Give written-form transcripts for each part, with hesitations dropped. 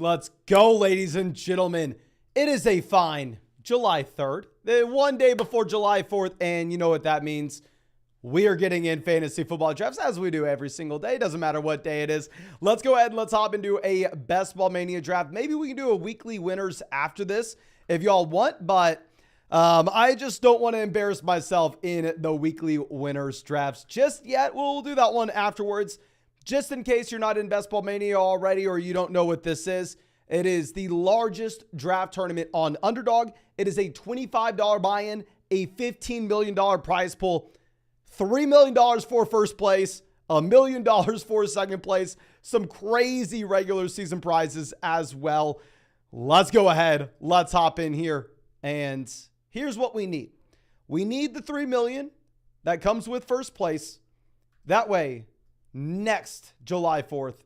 Let's go, ladies and gentlemen. It is a fine July 3rd, the one day before July 4th, and you know what that means. We are getting in fantasy football drafts as we do every single day. Doesn't matter what day it is. Let's go ahead and let's hop into a Best Ball Mania draft. Maybe we can do a weekly winners after this if y'all want, but I just don't want to embarrass myself in the weekly winners drafts just yet. We'll do that one afterwards. Just in case you're not in Best Ball Mania already or you don't know what this is, it is the largest draft tournament on Underdog. It is a $25 buy-in, a $15 million prize pool, $3 million for first place, $1 million for second place, some crazy regular season prizes as well. Let's go ahead. Let's hop in here. And here's what we need. We need the $3 million that comes with first place. That way, next July 4th,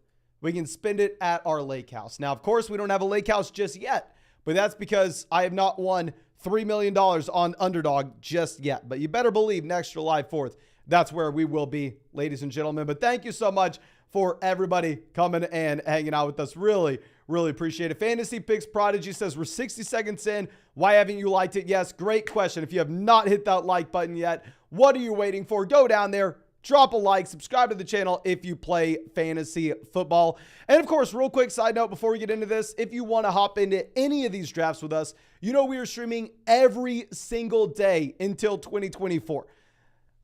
we can spend it at our lake house. Now, of course, we don't have a lake house just yet, but that's because I have not won $3 million on Underdog just yet. But you better believe next July 4th, that's where we will be, ladies and gentlemen. But thank you so much for everybody coming and hanging out with us. Really, really appreciate it. Fantasy Picks Prodigy says, we're 60 seconds in. Why haven't you liked it? Yes, great question. If you have not hit that like button yet, what are you waiting for? Go down there. Drop a like, subscribe to the channel if you play fantasy football. And of course, real quick side note before we get into this, if you want to hop into any of these drafts with us, you know we are streaming every single day until 2024.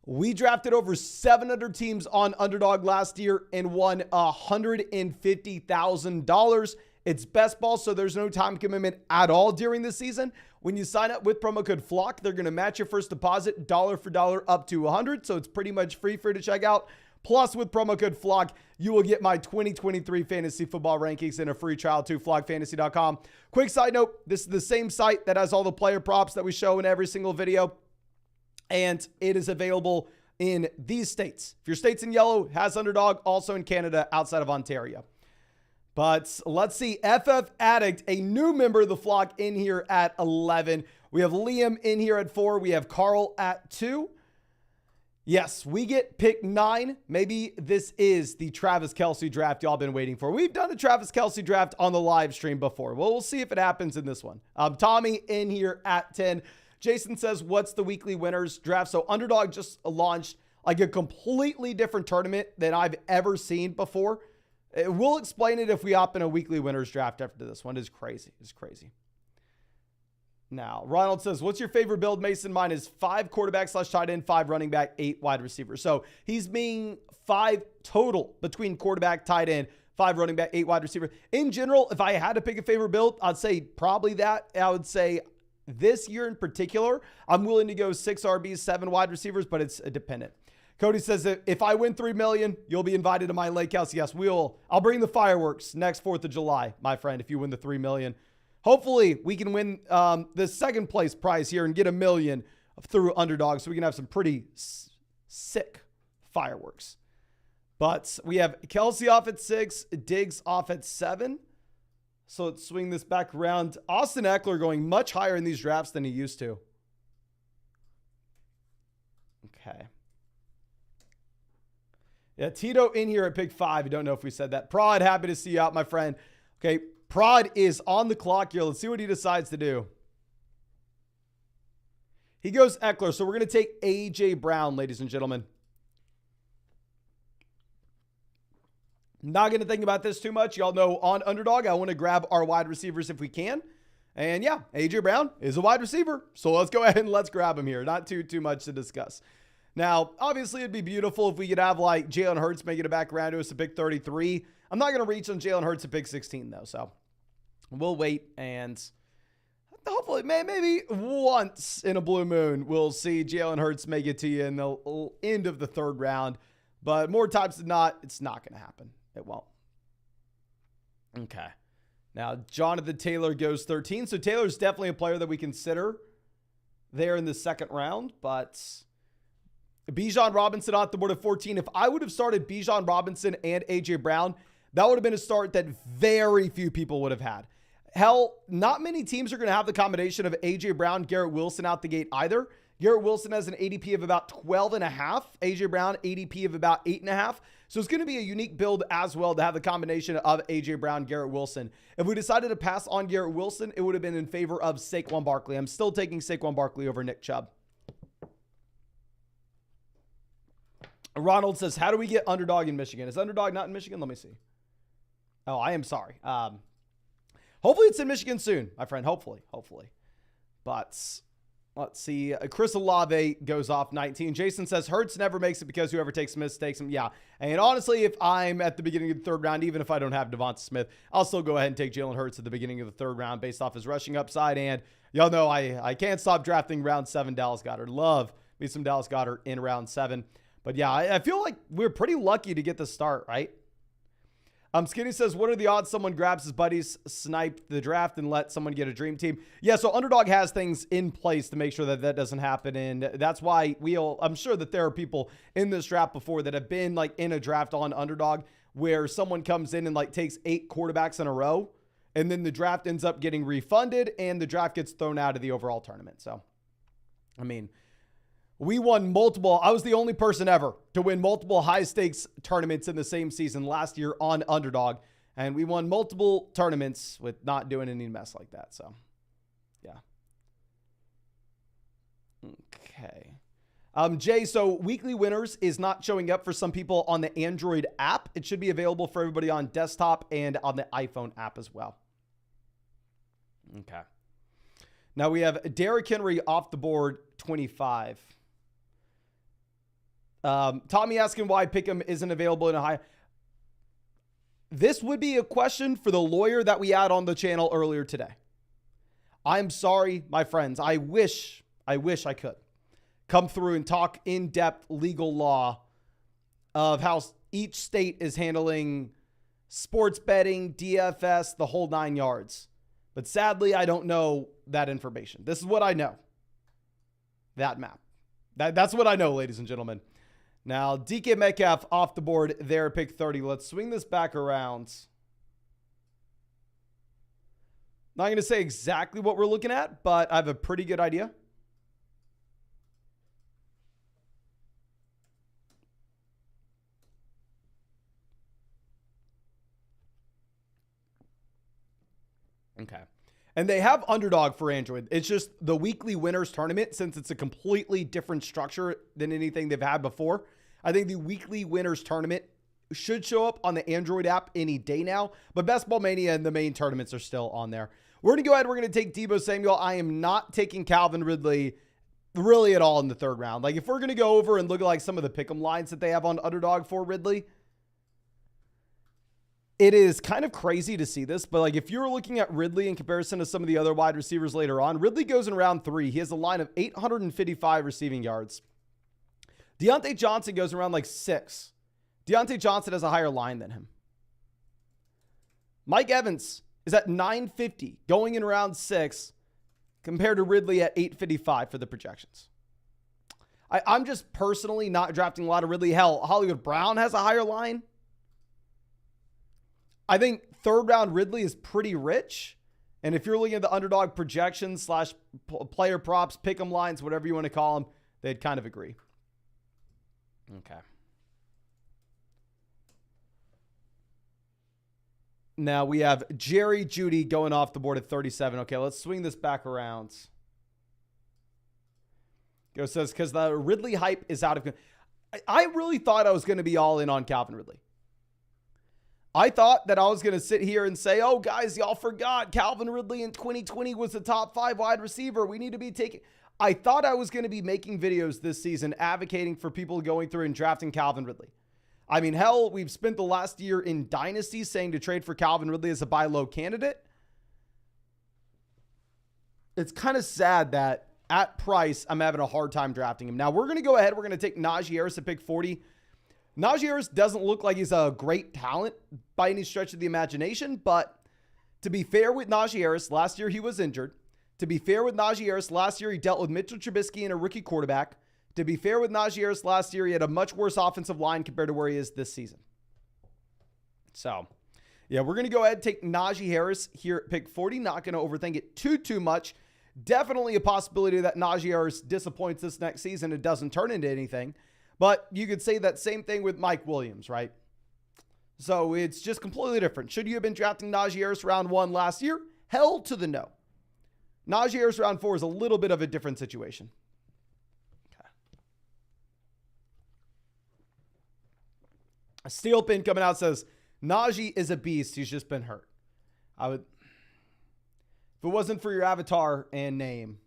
We drafted over 700 teams on Underdog last year and won $150,000. It's best ball, so there's no time commitment at all during the season. When you sign up with promo code FLOCK, they're going to match your first deposit dollar for dollar up to $100. So it's pretty much free for you to check out. Plus, with promo code FLOCK, you will get my 2023 fantasy football rankings and a free trial to flockfantasy.com. Quick side note, this is the same site that has all the player props that we show in every single video. And it is available in these states. If your state's in yellow, has Underdog, also in Canada outside of Ontario. But let's see, FF Addict, a new member of the flock in here at 11. We have Liam in here at 4. We have Carl at 2. Yes, we get pick 9. Maybe this is the Travis Kelce draft y'all been waiting for. We've done a Travis Kelce draft on the live stream before. Well, we'll see if it happens in this one. Tommy in here at 10. Jason says, what's the weekly winners draft? So Underdog just launched like a completely different tournament than I've ever seen before. We'll explain it if we opt in a weekly winners draft after this one. It's crazy. It's crazy. Now, Ronald says, what's your favorite build, Mason? Mine is 5 quarterbacks / tight end, 5 running back, 8 wide receivers. So he's being 5 total between quarterback, tight end, 5 running back, 8 wide receiver. In general, if I had to pick a favorite build, I'd say probably that. I would say this year in particular, I'm willing to go 6 RBs, 7 wide receivers, but it's dependent. Cody says that if I win $3 million, you'll be invited to my lake house. Yes, I'll bring the fireworks next 4th of July, my friend, if you win the $3 million. Hopefully we can win the second place prize here and get $1 million through Underdog so we can have some pretty sick fireworks. But we have Kelce off at 6, Diggs off at 7. So let's swing this back around. Austin Eckler going much higher in these drafts than he used to. Okay. Yeah, Tito in here at pick 5. I don't know if we said that. Prod, happy to see you out, my friend. Okay, Prod is on the clock here. Let's see what he decides to do. He goes Eckler, so we're going to take A.J. Brown, ladies and gentlemen. Not going to think about this too much. Y'all know on Underdog, I want to grab our wide receivers if we can. And yeah, A.J. Brown is a wide receiver. So let's go ahead and let's grab him here. Not too much to discuss. Now, obviously, it'd be beautiful if we could have like Jalen Hurts making it back around to us at pick 33. I'm not going to reach on Jalen Hurts at pick 16, though. So we'll wait and hopefully, maybe once in a blue moon, we'll see Jalen Hurts make it to you in the end of the 3rd round. But more times than not, it's not going to happen. It won't. Okay. Now, Jonathan Taylor goes 13. So Taylor's definitely a player that we consider there in the 2nd round, but Bijan Robinson off the board at 14. If I would have started Bijan Robinson and A.J. Brown, that would have been a start that very few people would have had. Hell, not many teams are going to have the combination of A.J. Brown, Garrett Wilson out the gate either. Garrett Wilson has an ADP of about 12.5. A.J. Brown, ADP of about 8.5. So it's going to be a unique build as well to have the combination of A.J. Brown, Garrett Wilson. If we decided to pass on Garrett Wilson, it would have been in favor of Saquon Barkley. I'm still taking Saquon Barkley over Nick Chubb. Ronald says, how do we get Underdog in Michigan? Is Underdog not in Michigan? Let me see. Oh, I am sorry. Hopefully it's in Michigan soon, my friend. Hopefully. But let's see. Chris Olave goes off 19. Jason says, Hurts never makes it because whoever takes Smith takes him. Yeah. And honestly, if I'm at the beginning of the third round, even if I don't have Devonta Smith, I'll still go ahead and take Jalen Hurts at the beginning of the third round based off his rushing upside. And y'all know I can't stop drafting round 7 Dallas Goedert. Love me some Dallas Goedert in round 7. But yeah, I feel like we're pretty lucky to get the start, right? Skinny says, what are the odds someone grabs his buddies, snipe the draft, and let someone get a dream team? Yeah, so Underdog has things in place to make sure that that doesn't happen. And that's why I'm sure that there are people in this draft before that have been like in a draft on Underdog where someone comes in and like takes 8 quarterbacks in a row. And then the draft ends up getting refunded and the draft gets thrown out of the overall tournament. So, I mean, we won multiple. I was the only person ever to win multiple high stakes tournaments in the same season last year on Underdog. And we won multiple tournaments with not doing any mess like that. So, yeah. Okay. Jay, so weekly winners is not showing up for some people on the Android app. It should be available for everybody on desktop and on the iPhone app as well. Okay. Now we have Derrick Henry off the board, 25. Tommy asking why Pick'em isn't available in a high. This would be a question for the lawyer that we had on the channel earlier today. I'm sorry, my friends. I wish I could come through and talk in-depth legal law of how each state is handling sports betting, DFS, the whole 9 yards. But sadly, I don't know that information. This is what I know. That map. That's what I know, ladies and gentlemen. Now, DK Metcalf off the board there at pick 30. Let's swing this back around. Not going to say exactly what we're looking at, but I have a pretty good idea. Okay. And they have Underdog for Android. It's just the weekly winners tournament, since it's a completely different structure than anything they've had before. I think the weekly winners tournament should show up on the Android app any day now, but Best Ball Mania and the main tournaments are still on there. We're going to go ahead. We're going to take Deebo Samuel. I am not taking Calvin Ridley really at all in the third round. Like if we're going to go over and look at like some of the pick'em lines that they have on Underdog for Ridley, it is kind of crazy to see this, but like if you're looking at Ridley in comparison to some of the other wide receivers later on, Ridley goes in round 3. He has a line of 855 receiving yards. Deontay Johnson goes around like 6. Deontay Johnson has a higher line than him. Mike Evans is at 950 going in round 6 compared to Ridley at 855 for the projections. I'm just personally not drafting a lot of Ridley. Hell, Hollywood Brown has a higher line. I think third round Ridley is pretty rich. And if you're looking at the Underdog projections / player props, pick 'em lines, whatever you want to call them, they'd kind of agree. Okay. Now we have Jerry Jeudy going off the board at 37. Okay, let's swing this back around. Go says, because the Ridley hype is out of... I really thought I was going to be all in on Calvin Ridley. I thought that I was going to sit here and say, oh, guys, y'all forgot Calvin Ridley in 2020 was the top 5 wide receiver. We need to be taking... I thought I was going to be making videos this season advocating for people going through and drafting Calvin Ridley. I mean, hell, we've spent the last year in Dynasty saying to trade for Calvin Ridley as a buy low candidate. It's kind of sad that at price, I'm having a hard time drafting him. Now, we're going to go ahead. We're going to take Najee Harris at pick 40. Najee Harris doesn't look like he's a great talent by any stretch of the imagination, but to be fair with Najee Harris, last year he was injured. To be fair with Najee Harris, last year he dealt with Mitchell Trubisky and a rookie quarterback. To be fair with Najee Harris, last year he had a much worse offensive line compared to where he is this season. So, yeah, we're going to go ahead and take Najee Harris here at pick 40. Not going to overthink it too much. Definitely a possibility that Najee Harris disappoints this next season and doesn't turn into anything. But you could say that same thing with Mike Williams, right? So it's just completely different. Should you have been drafting Najee Harris round 1 last year? Hell to the no. Najee Harris round 4 is a little bit of a different situation. Okay. A Steel Pin coming out says, Najee is a beast. He's just been hurt. If it wasn't for your avatar and name,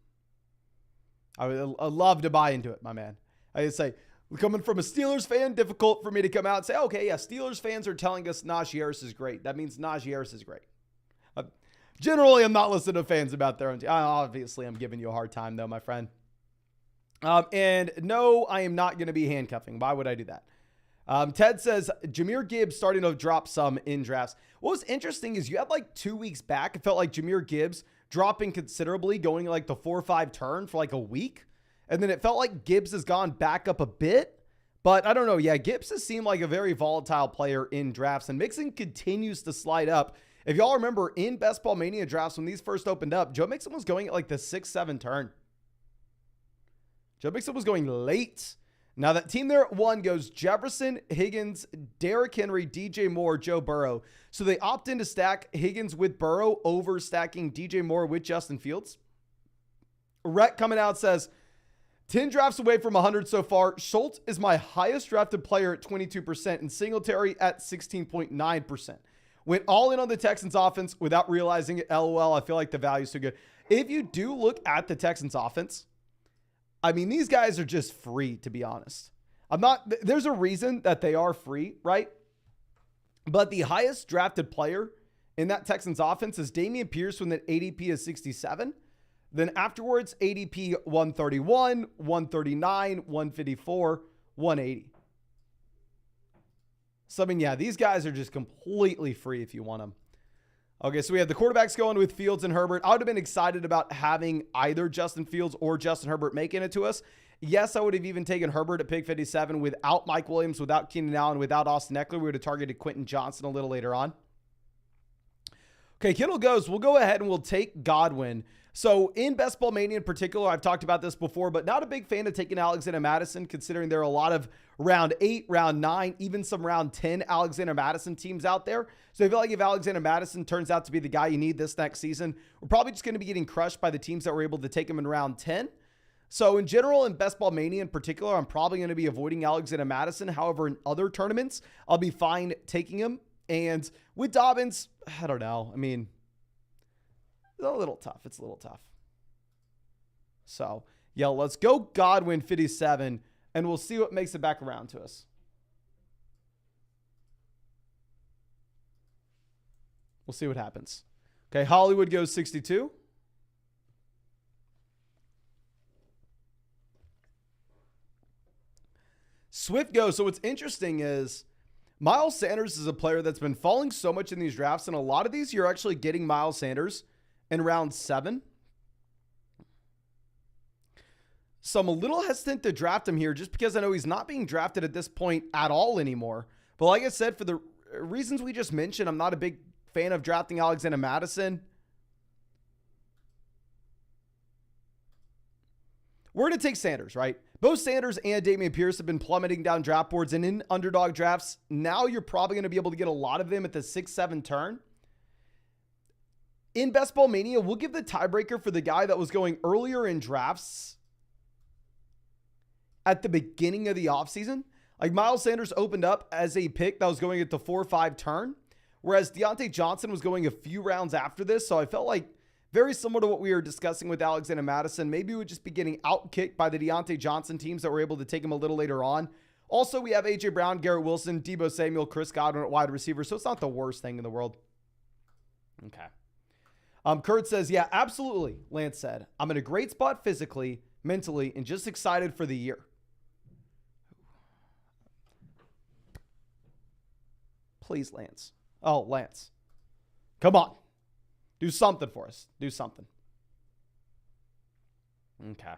I'd love to buy into it, my man. I'd say, coming from a Steelers fan, difficult for me to come out and say, okay, yeah, Steelers fans are telling us Najee Harris is great. That means Najee Harris is great. Generally, I'm not listening to fans about their own team. Obviously, I'm giving you a hard time, though, my friend. And no, I am not going to be handcuffing. Why would I do that? Ted says, Jahmyr Gibbs starting to drop some in drafts. What was interesting is you had like 2 weeks back, it felt like Jahmyr Gibbs dropping considerably, going like the 4-5 turn for like a week. And then it felt like Gibbs has gone back up a bit. But I don't know. Yeah, Gibbs has seemed like a very volatile player in drafts. And Mixon continues to slide up. If y'all remember, in Best Ball Mania drafts, when these first opened up, Joe Mixon was going at like the 6-7 turn. Joe Mixon was going late. Now that team there at 1 goes Jefferson, Higgins, Derrick Henry, DJ Moore, Joe Burrow. So they opt in to stack Higgins with Burrow over stacking DJ Moore with Justin Fields. Rhett coming out says, 10 drafts away from 100 so far. Schultz is my highest drafted player at 22% and Singletary at 16.9%. Went all in on the Texans offense without realizing it. LOL, I feel like the value is too good. If you do look at the Texans offense, I mean, these guys are just free, to be honest. There's a reason that they are free, right? But the highest drafted player in that Texans offense is Dameon Pierce with an ADP is 67. Then afterwards, ADP 131, 139, 154, 180. So, I mean, yeah, these guys are just completely free if you want them. Okay, so we have the quarterbacks going with Fields and Herbert. I would have been excited about having either Justin Fields or Justin Herbert making it to us. Yes, I would have even taken Herbert at pick 57 without Mike Williams, without Keenan Allen, without Austin Eckler. We would have targeted Quentin Johnson a little later on. Okay, Kittle goes. We'll go ahead and we'll take Godwin. So in Best Ball Mania in particular, I've talked about this before, but not a big fan of taking Alexander Mattison, considering there are a lot of round 8, round 9, even some round 10 Alexander Mattison teams out there. So I feel like if Alexander Mattison turns out to be the guy you need this next season, we're probably just going to be getting crushed by the teams that were able to take him in round 10. So in general, in Best Ball Mania in particular, I'm probably going to be avoiding Alexander Mattison. However, in other tournaments, I'll be fine taking him. And with Dobbins, I don't know. I mean, it's a little tough. It's a little tough. So, yeah, let's go Godwin 57, and we'll see what makes it back around to us. We'll see what happens. Okay, Hollywood goes 62. Swift goes. So what's interesting is Miles Sanders is a player that's been falling so much in these drafts, and a lot of these you're actually getting Miles Sanders in round 7. So I'm a little hesitant to draft him here just because I know he's not being drafted at this point at all anymore. But like I said, for the reasons we just mentioned, I'm not a big fan of drafting Alexander Mattison. We're going to take Sanders, right? Both Sanders and Dameon Pierce have been plummeting down draft boards, and in underdog drafts, now you're probably going to be able to get a lot of them at the 6-7 turn. In Best Ball Mania, we'll give the tiebreaker for the guy that was going earlier in drafts at the beginning of the offseason. Like Miles Sanders opened up as a pick that was going at the 4-5 turn, whereas Deontay Johnson was going a few rounds after this. So I felt like very similar to what we were discussing with Alexander Mattison. Maybe we would just be getting outkicked by the Deontay Johnson teams that were able to take him a little later on. Also, we have A.J. Brown, Garrett Wilson, Deebo Samuel, Chris Godwin at wide receiver. So it's not the worst thing in the world. Okay. Kurt says, yeah, absolutely. Lance said, I'm in a great spot physically, mentally, and just excited for the year. Please, Lance. Oh, Lance. Come on. Do something for us. Do something. Okay.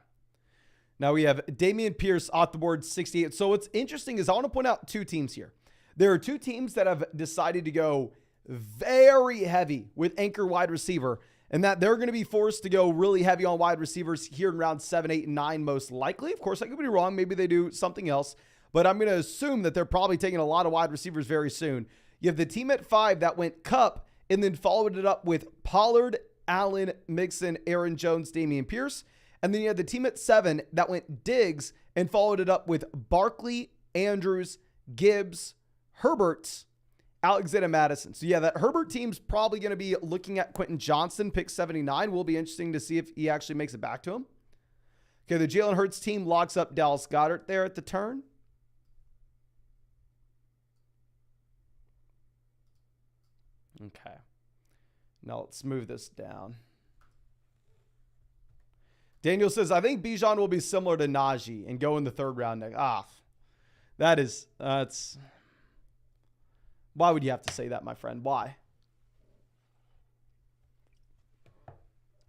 Now we have Dameon Pierce off the board, 68. So what's interesting is I want to point out two teams here. There are two teams that have decided to go very heavy with anchor wide receiver. and that they're going to be forced to go really heavy on wide receivers here in round 7, 8, and 9 most likely. Of course, I could be wrong. Maybe they do something else, but I'm going to assume that they're probably taking a lot of wide receivers very soon. You have the team at 5 that went Cup and then followed it up with Pollard, Allen, Mixon, Aaron Jones, Dameon Pierce. And then you had the team at 7 that went Diggs and followed it up with Barkley, Andrews, Gibbs, Herbert, Alexander Madison. So yeah, that Herbert team's probably going to be looking at Quentin Johnston, pick 79. Will be interesting to see if he actually makes it back to him. Okay, the Jalen Hurts team locks up Dallas Goedert there at the turn. Okay. Now let's move this down. Daniel says, I think Bijan will be similar to Najee and go in the 3rd round. That's... Why would you have to say that, my friend? Why?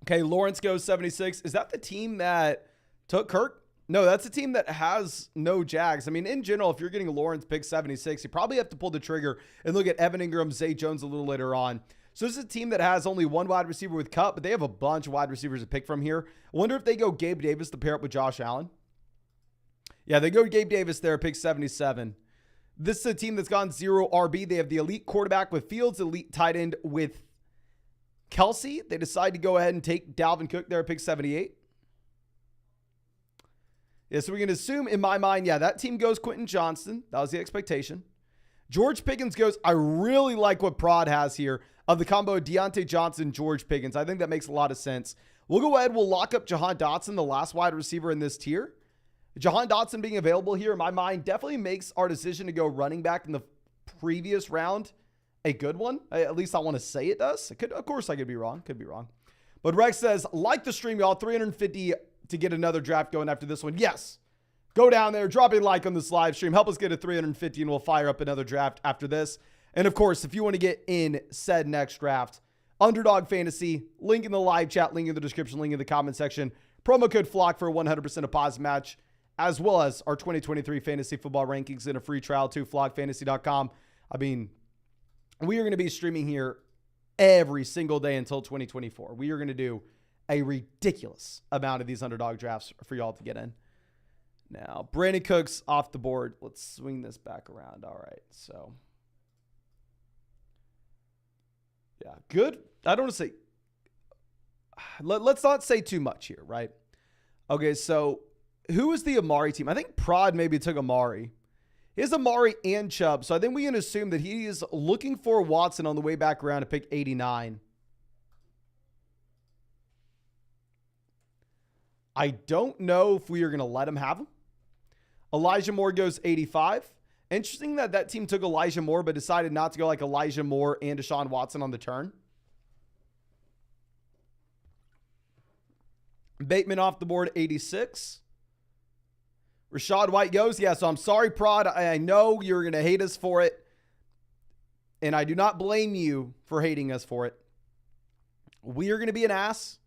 Okay, Lawrence goes 76. Is that the team that took Kirk? No, that's a team that has no Jags. I mean, in general, if you're getting Lawrence pick 76, you probably have to pull the trigger and look at Evan Ingram, Zay Jones a little later on. So this is a team that has only one wide receiver with Cup, but they have a bunch of wide receivers to pick from here. I wonder if they go Gabe Davis to pair up with Josh Allen. Yeah, they go Gabe Davis there, pick 77. This is a team that's gone 0 RB. They have the elite quarterback with Fields, elite tight end with Kelsey. They decide to go ahead and take Dalvin Cook there, pick 78. Yeah, so we can assume in my mind, yeah, that team goes Quentin Johnston. That was the expectation. George Pickens goes, I really like what Prod has here of the combo Deontay Johnson, George Pickens. I think that makes a lot of sense. We'll go ahead. We'll lock up Jahan Dotson, the last wide receiver in this tier. Jahan Dotson being available here in my mind definitely makes our decision to go running back in the previous round a good one. At least I want to say it does. Of course, I could be wrong. Could be wrong. But Rex says, like the stream, y'all. 350 to get another draft going after this one. Yes. Go down there, drop a like on this live stream. Help us get to 350, and we'll fire up another draft after this. And, of course, if you want to get in said next draft, Underdog Fantasy, link in the live chat, link in the description, link in the comment section. Promo code FLOCK for a 100% deposit match, as well as our 2023 fantasy football rankings and a free trial to flockfantasy.com. I mean, we are going to be streaming here every single day until 2024. We are going to do a ridiculous amount of these underdog drafts for y'all to get in. Now, Brandon Cooks off the board. Let's swing this back around. All right, so. Yeah, good. I don't want to say. Let's not say too much here, right? Okay, so who is the Amari team? I think Prod maybe took Amari. He has Amari and Chubb, so I think we can assume that he is looking for Watson on the way back around to pick 89. I don't know if we are going to let him have him. Elijah Moore goes 85. Interesting that that team took Elijah Moore, but decided not to go like Elijah Moore and Deshaun Watson on the turn. Bateman off the board, 86. Rashad White goes. Yeah, so I'm sorry, Prod. I know you're going to hate us for it. And I do not blame you for hating us for it. We are going to be an ass.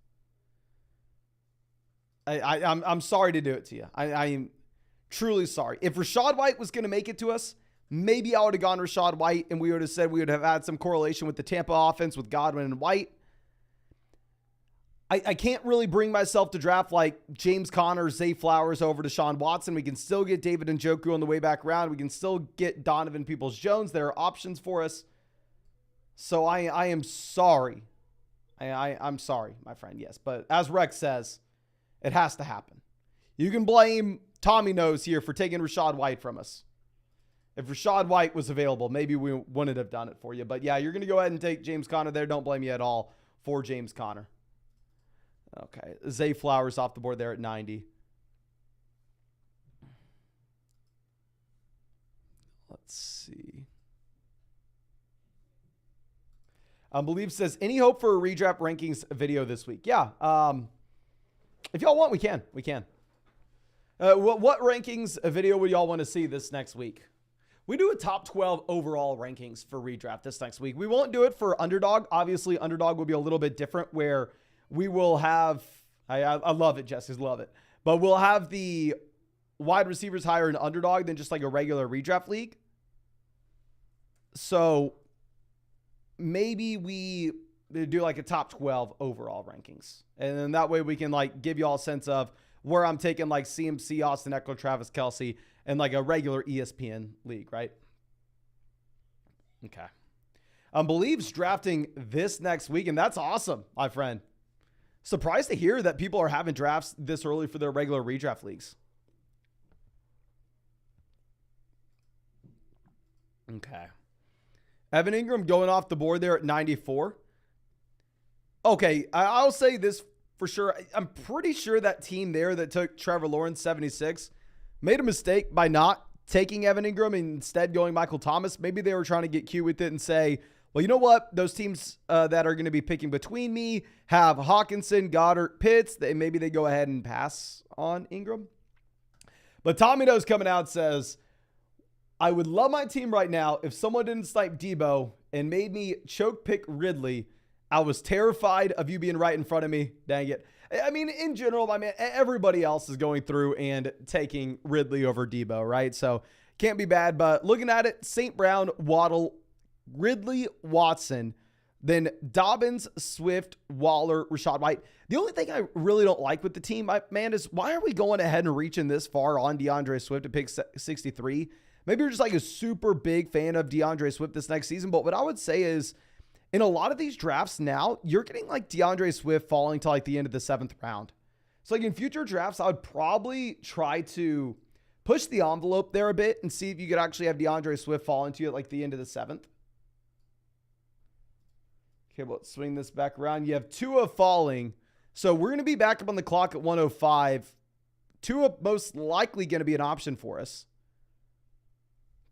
I'm sorry to do it to you. I am truly sorry. If Rashad White was going to make it to us, maybe I would have gone Rashad White and we would have said we would have had some correlation with the Tampa offense with Godwin and White. I can't really bring myself to draft like James Conner, Zay Flowers over to Deshaun Watson. We can still get David Njoku on the way back around. We can still get Donovan Peoples-Jones. There are options for us. So I am sorry. I'm sorry, my friend. Yes. But as Rex says, it has to happen. You can blame Tommy Nose here for taking Rashad White from us. If Rashad White was available, maybe we wouldn't have done it for you. But yeah, you're going to go ahead and take James Conner there. Don't blame you at all for James Conner. Okay. Zay Flowers off the board there at 90. Let's see. Believe says, any hope for a redraft rankings video this week? Yeah. If y'all want, we can. We can. What rankings video would y'all want to see this next week? We do a top 12 overall rankings for redraft this next week. We won't do it for Underdog. Obviously, Underdog will be a little bit different where we will have, I love it, Jesse, love it. But we'll have the wide receivers higher in Underdog than just like a regular redraft league. So maybe we do like a top 12 overall rankings. And then that way we can like give you all a sense of where I'm taking like CMC, Austin Eckler, Travis Kelce, and like a regular ESPN league, right? Okay. Believe's drafting this next week, and that's awesome, my friend. Surprised to hear that people are having drafts this early for their regular redraft leagues. Okay. Evan Ingram going off the board there at 94. Okay, I'll say this for sure. I'm pretty sure that team there that took Trevor Lawrence 76 made a mistake by not taking Evan Ingram and instead going Michael Thomas. Maybe they were trying to get cute with it and say, well, you know what? Those teams that are going to be picking between me have Hawkinson, Goddard, Pitts. Maybe they go ahead and pass on Ingram. But Tommy Doe's coming out says, I would love my team right now if someone didn't snipe Debo and made me choke pick Ridley. I was terrified of you being right in front of me. Dang it. I mean, in general, my man, everybody else is going through and taking Ridley over Debo, right? So can't be bad. But looking at it, St. Brown, Waddle, Ridley, Watson, then Dobbins, Swift, Waller, Rachaad White. The only thing I really don't like with the team, man, is why are we going ahead and reaching this far on DeAndre Swift to pick 63? Maybe you're just like a super big fan of DeAndre Swift this next season. But what I would say is in a lot of these drafts now, you're getting like DeAndre Swift falling to like the end of the 7th round. So like in future drafts, I would probably try to push the envelope there a bit and see if you could actually have DeAndre Swift fall into it like the end of the 7th. Okay, well, let's swing this back around. You have Tua falling. So we're going to be back up on the clock at 105. Tua most likely going to be an option for us.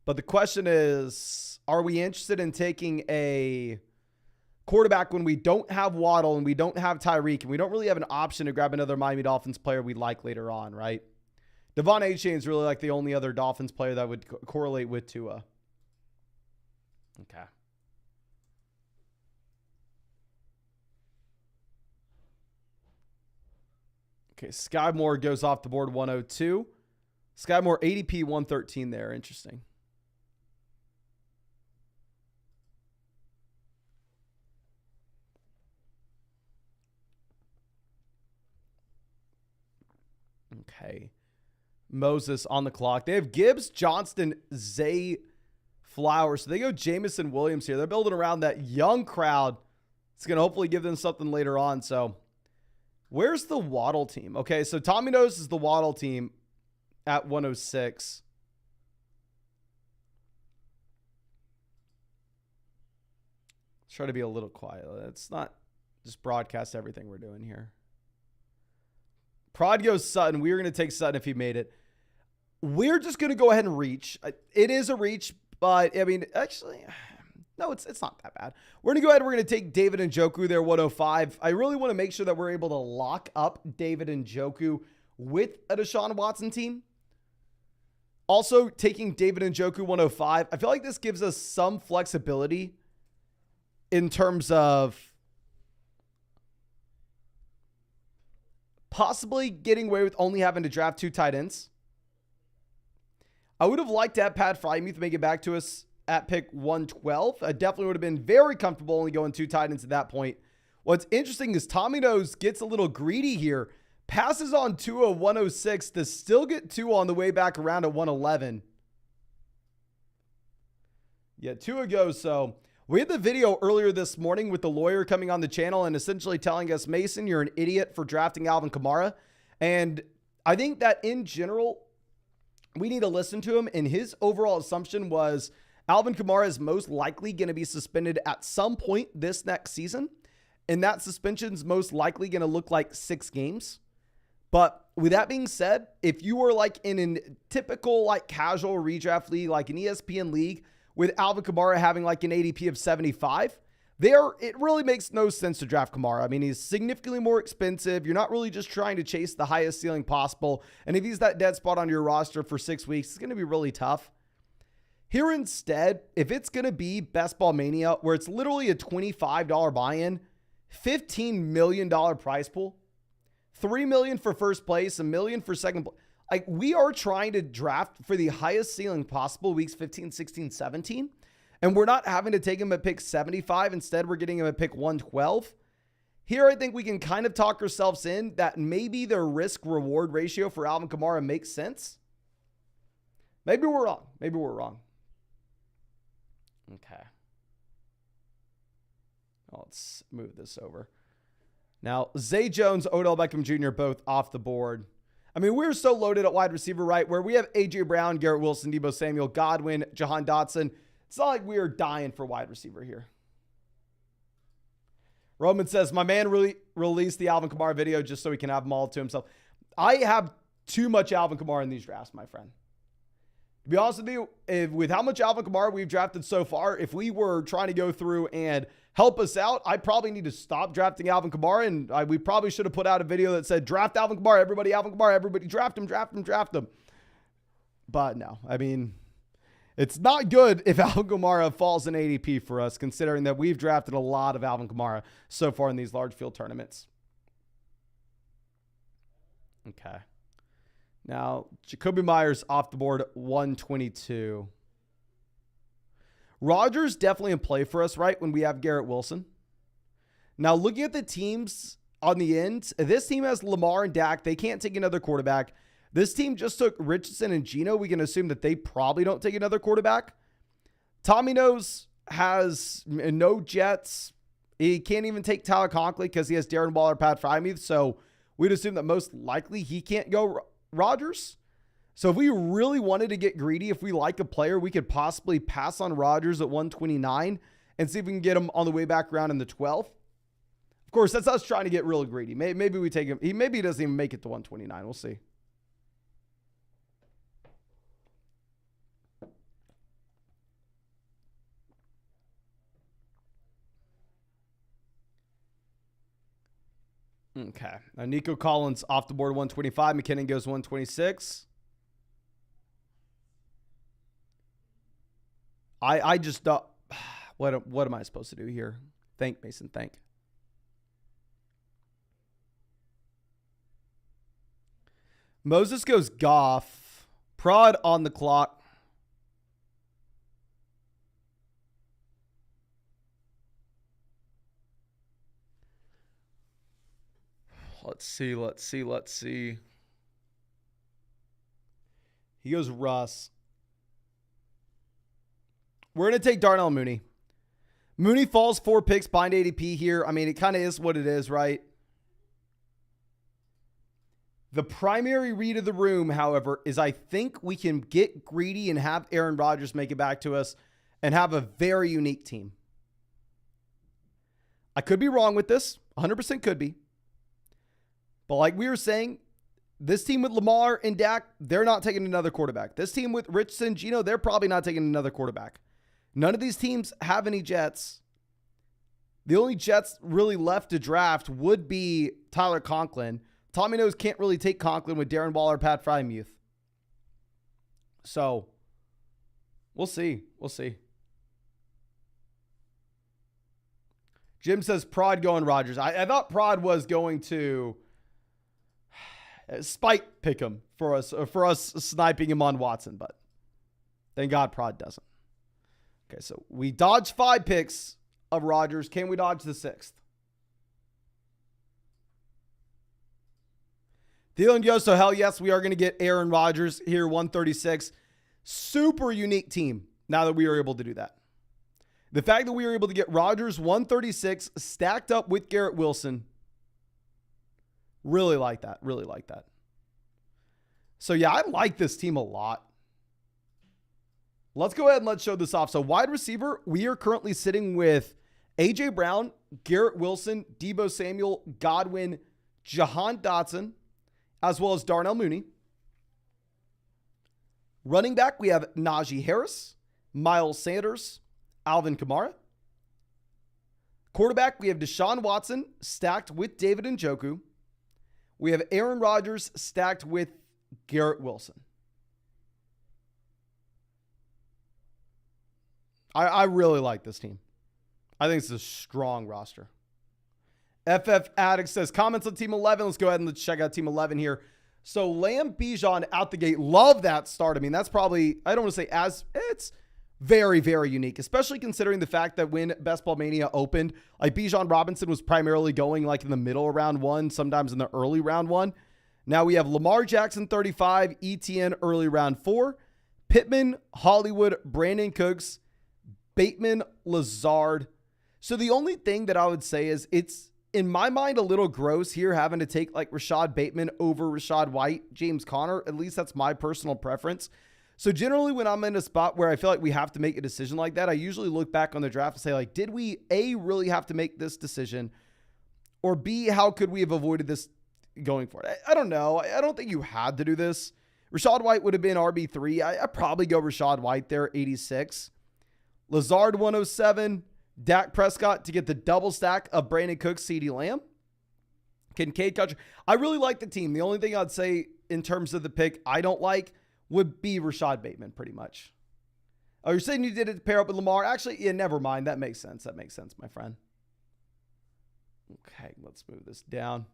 But the question is, are we interested in taking a quarterback when we don't have Waddle and we don't have Tyreek and we don't really have an option to grab another Miami Dolphins player we like later on, right? Devon Achane is really like the only other Dolphins player that would correlate with Tua. Okay. Okay, Sky Moore goes off the board 102. Sky Moore ADP 113 there. Interesting. Okay. Moses on the clock. They have Gibbs, Johnston, Zay Flowers. So they go Jamison Williams here. They're building around that young crowd. It's going to hopefully give them something later on. So where's the Waddle team? Okay, so Tommy knows is the Waddle team at 106. Let's try to be a little quiet. Let's not just broadcast everything we're doing here. Prod goes Sutton. We're going to take Sutton if he made it. We're just going to go ahead and reach. It is a reach, but I mean, actually, no, it's not that bad. We're going to go ahead and we're going to take David Njoku there, 105. I really want to make sure that we're able to lock up David Njoku with a Deshaun Watson team. Also, taking David Njoku 105. I feel like this gives us some flexibility in terms of possibly getting away with only having to draft 2 tight ends. I would have liked to have Pat Frymuth make it back to us at pick 112. I definitely would have been very comfortable only going 2 tight ends at that point. What's interesting is Tommy Nose gets a little greedy here. Passes on Tua 106 to still get Tua on the way back around at 111. Yeah, Tua goes. So we had the video earlier this morning with the lawyer coming on the channel and essentially telling us, Mason, you're an idiot for drafting Alvin Kamara. And I think that in general, we need to listen to him. And his overall assumption was Alvin Kamara is most likely going to be suspended at some point this next season. And that suspension's most likely going to look like 6 games. But with that being said, if you were like in a typical like casual redraft league, like an ESPN league, with Alvin Kamara having like an ADP of 75, it really makes no sense to draft Kamara. I mean, he's significantly more expensive. You're not really just trying to chase the highest ceiling possible. And if he's that dead spot on your roster for 6 weeks, it's going to be really tough. Here instead, if it's going to be Best Ball Mania, where it's literally a $25 buy-in, $15 million prize pool, $3 million for first place, $1 million for second place. Like, we are trying to draft for the highest ceiling possible weeks 15, 16, 17. and we're not having to take him at pick 75. Instead, we're getting him at pick 112. Here, I think we can kind of talk ourselves in that maybe the risk-reward ratio for Alvin Kamara makes sense. Maybe we're wrong. Maybe we're wrong. Okay. Let's move this over. Now, Zay Jones, Odell Beckham Jr. both off the board. I mean, we're so loaded at wide receiver, right? Where we have A.J. Brown, Garrett Wilson, Deebo Samuel, Godwin, Jahan Dotson. It's not like we are dying for wide receiver here. Roman says, my man really released the Alvin Kamara video just so he can have them all to himself. I have too much Alvin Kamara in these drafts, my friend. To be honest with you, with how much Alvin Kamara we've drafted so far, if we were trying to go through and help us out, I probably need to stop drafting Alvin Kamara. And we probably should have put out a video that said, draft Alvin Kamara, everybody draft him, draft him, draft him. But no, I mean, it's not good if Alvin Kamara falls in ADP for us, considering that we've drafted a lot of Alvin Kamara so far in these large field tournaments. Okay. Now, Jacoby Myers off the board, 122. Rodgers definitely in play for us, right, when we have Garrett Wilson. Now, looking at the teams on the end, this team has Lamar and Dak. They can't take another quarterback. This team just took Richardson and Geno. We can assume that they probably don't take another quarterback. Tommy Nose has no Jets. He can't even take Tyler Conklin because he has Darren Waller, Pat Freiermuth. So we'd assume that most likely he can't go Rodgers. So if we really wanted to get greedy, if we like a player, we could possibly pass on Rodgers at 129 and see if we can get him on the way back around in the 12th. Of course, that's us trying to get real greedy. Maybe we take him. Maybe he doesn't even make it to 129. We'll see. Okay. Now, Nico Collins off the board 125. McKinnon goes 126. I just thought, what am I supposed to do here? Think, Mason, think. Moses goes Goff. Prod on the clock. Let's see. He goes Russ. We're going to take Darnell Mooney. Mooney falls 4 picks behind ADP here. I mean, it kind of is what it is, right? The primary read of the room, however, is I think we can get greedy and have Aaron Rodgers make it back to us and have a very unique team. I could be wrong with this. 100% could be. But like we were saying, this team with Lamar and Dak, they're not taking another quarterback. This team with Richardson, Geno, they're probably not taking another quarterback. None of these teams have any Jets. The only Jets really left to draft would be Tyler Conklin. Tommy Nose can't really take Conklin with Darren Waller, Pat Freiermuth. So, we'll see. Jim says Prod going Rodgers. I thought Prod was going to spite pick him for us sniping him on Watson, but thank God Prod doesn't. Okay, so we dodged 5 picks of Rodgers. Can we dodge the 6th? Thielen goes, so hell yes, we are going to get Aaron Rodgers here, 136. Super unique team now that we are able to do that. The fact that we were able to get Rodgers 136 stacked up with Garrett Wilson, really like that. So yeah, I like this team a lot. Let's go ahead and let's show this off. So wide receiver, we are currently sitting with A.J. Brown, Garrett Wilson, Deebo Samuel, Godwin, Jahan Dotson, as well as Darnell Mooney. Running back, we have Najee Harris, Miles Sanders, Alvin Kamara. Quarterback, we have Deshaun Watson stacked with David Njoku. We have Aaron Rodgers stacked with Garrett Wilson. I really like this team. I think it's a strong roster. FF Addict says, comments on Team 11. Let's go ahead and let's check out Team 11 here. So Lamb Bijan out the gate. Love that start. I mean, that's probably, I don't want to say it's Very, very unique, especially considering the fact that when Best Ball Mania opened, like Bijan Robinson was primarily going like in the middle of round 1, sometimes in the early round 1. Now we have Lamar Jackson 35, ETN early round 4, Pittman, Hollywood, Brandon Cooks, Bateman, Lazard. So the only thing that I would say is it's, in my mind, a little gross here having to take like Rashad Bateman over Rashad White, James Conner. At least that's my personal preference. So generally when I'm in a spot where I feel like we have to make a decision like that, I usually look back on the draft and say like, did we A, really have to make this decision? Or B, how could we have avoided this going forward? I don't know. I don't think you had to do this. Rashad White would have been RB3. I'd probably go Rashad White there, 86. Lazard, 107. Dak Prescott to get the double stack of Brandon Cooks, CeeDee Lamb. Kincaid Country. I really like the team. The only thing I'd say in terms of the pick I don't like would be Rashad Bateman, pretty much. Oh, you're saying you did it to pair up with Lamar? Actually, yeah, never mind. That makes sense. That makes sense, my friend. Okay, let's move this down.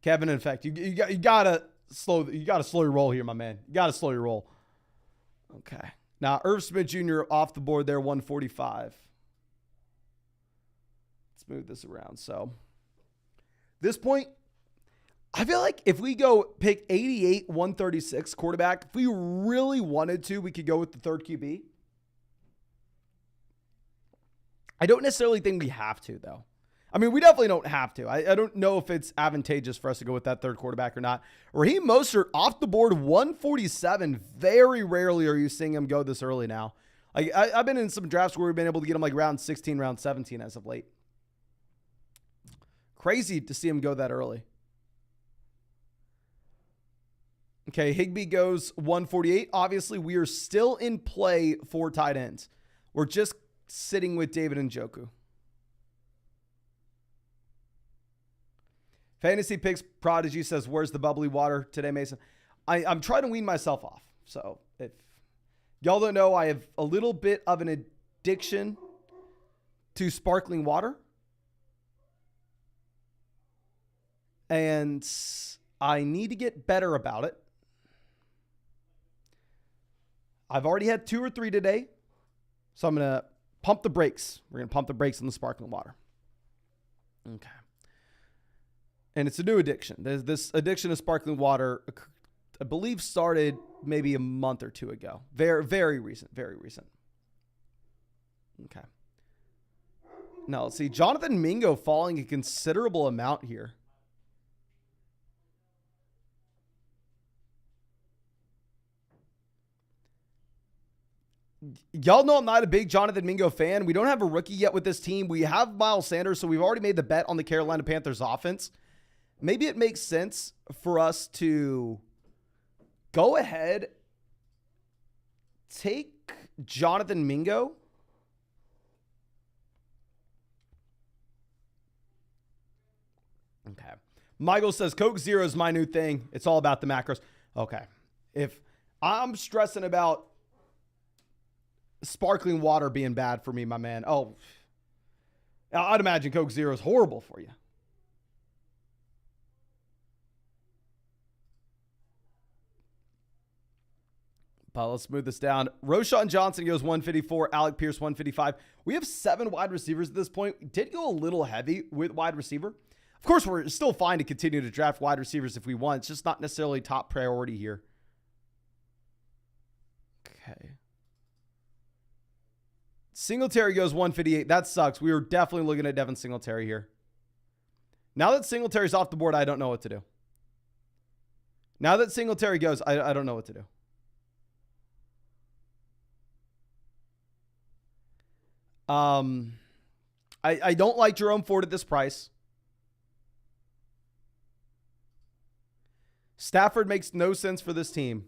Kevin, in fact, you gotta slow your roll here, my man. You gotta slow your roll. Okay. Now, Irv Smith Jr. off the board there, 145. Let's move this around. So, this point, I feel like if we go pick 88, 136 quarterback, if we really wanted to, we could go with the third QB. I don't necessarily think we have to, though. I mean, we definitely don't have to. I don't know if it's advantageous for us to go with that third quarterback or not. Raheem Mostert off the board, 147. Very rarely are you seeing him go this early now. Like I've been in some drafts where we've been able to get him like round 16, round 17 as of late. Crazy to see him go that early. Okay, Higbee goes 148. Obviously, we are still in play for tight ends. We're just sitting with David Njoku. Fantasy Picks Prodigy says, where's the bubbly water today, Mason? I'm trying to wean myself off. So if y'all don't know, I have a little bit of an addiction to sparkling water. And I need to get better about it. I've already had 2 or 3 today. So I'm going to pump the brakes. We're going to pump the brakes on the sparkling water. Okay. And it's a new addiction. This addiction to sparkling water, I believe, started maybe a month or 2 ago. Very, very recent. Very recent. Okay. Now, let's see. Jonathan Mingo falling a considerable amount here. Y'all know I'm not a big Jonathan Mingo fan. We don't have a rookie yet with this team. We have Miles Sanders, so we've already made the bet on the Carolina Panthers offense. Maybe it makes sense for us to go ahead, take Jonathan Mingo. Okay. Michael says, Coke Zero is my new thing. It's all about the macros. Okay. If I'm stressing about sparkling water being bad for me, my man, I'd imagine Coke Zero is horrible for you. But let's move this down. Roshan Johnson goes 154. Alec Pierce 155. We have 7 wide receivers at this point. We did go a little heavy with wide receiver. Of course, we're still fine to continue to draft wide receivers if we want. It's just not necessarily top priority here. Okay. Singletary goes 158. That sucks. We were definitely looking at Devin Singletary here. Now that Singletary's off the board, I don't know what to do. Now that Singletary goes, I don't know what to do. I don't like Jerome Ford at this price. Stafford makes no sense for this team.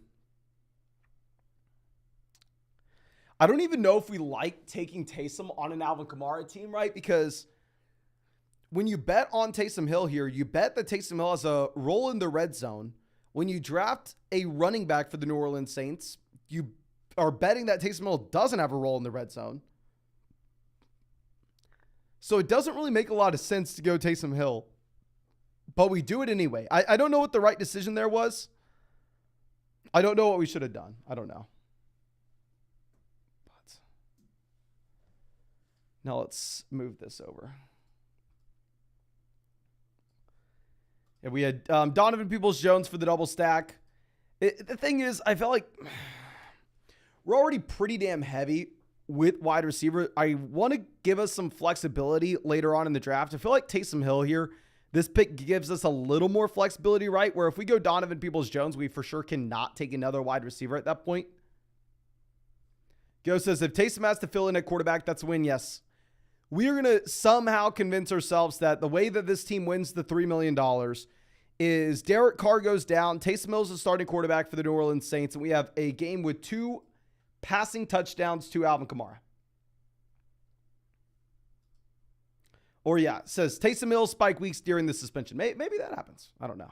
I don't even know if we like taking Taysom on an Alvin Kamara team, right? Because when you bet on Taysom Hill here, you bet that Taysom Hill has a role in the red zone. When you draft a running back for the New Orleans Saints, you are betting that Taysom Hill doesn't have a role in the red zone. So it doesn't really make a lot of sense to go Taysom Hill, but we do it anyway. I don't know what the right decision there was. I don't know what we should have done. I don't know. Now let's move this over. Yeah, we had Donovan Peoples-Jones for the double stack. The thing is, I felt like we're already pretty damn heavy with wide receiver. I want to give us some flexibility later on in the draft. I feel like Taysom Hill here, this pick gives us a little more flexibility, right? Where if we go Donovan Peoples-Jones, we for sure cannot take another wide receiver at that point. Go says, if Taysom has to fill in at quarterback, that's a win. Yes. We are going to somehow convince ourselves that the way that this team wins the $3 million is Derek Carr goes down. Taysom Hill is the starting quarterback for the New Orleans Saints. And we have a game with 2 passing touchdowns to Alvin Kamara. Or yeah, it says Taysom Hill spike weeks during the suspension. Maybe that happens. I don't know.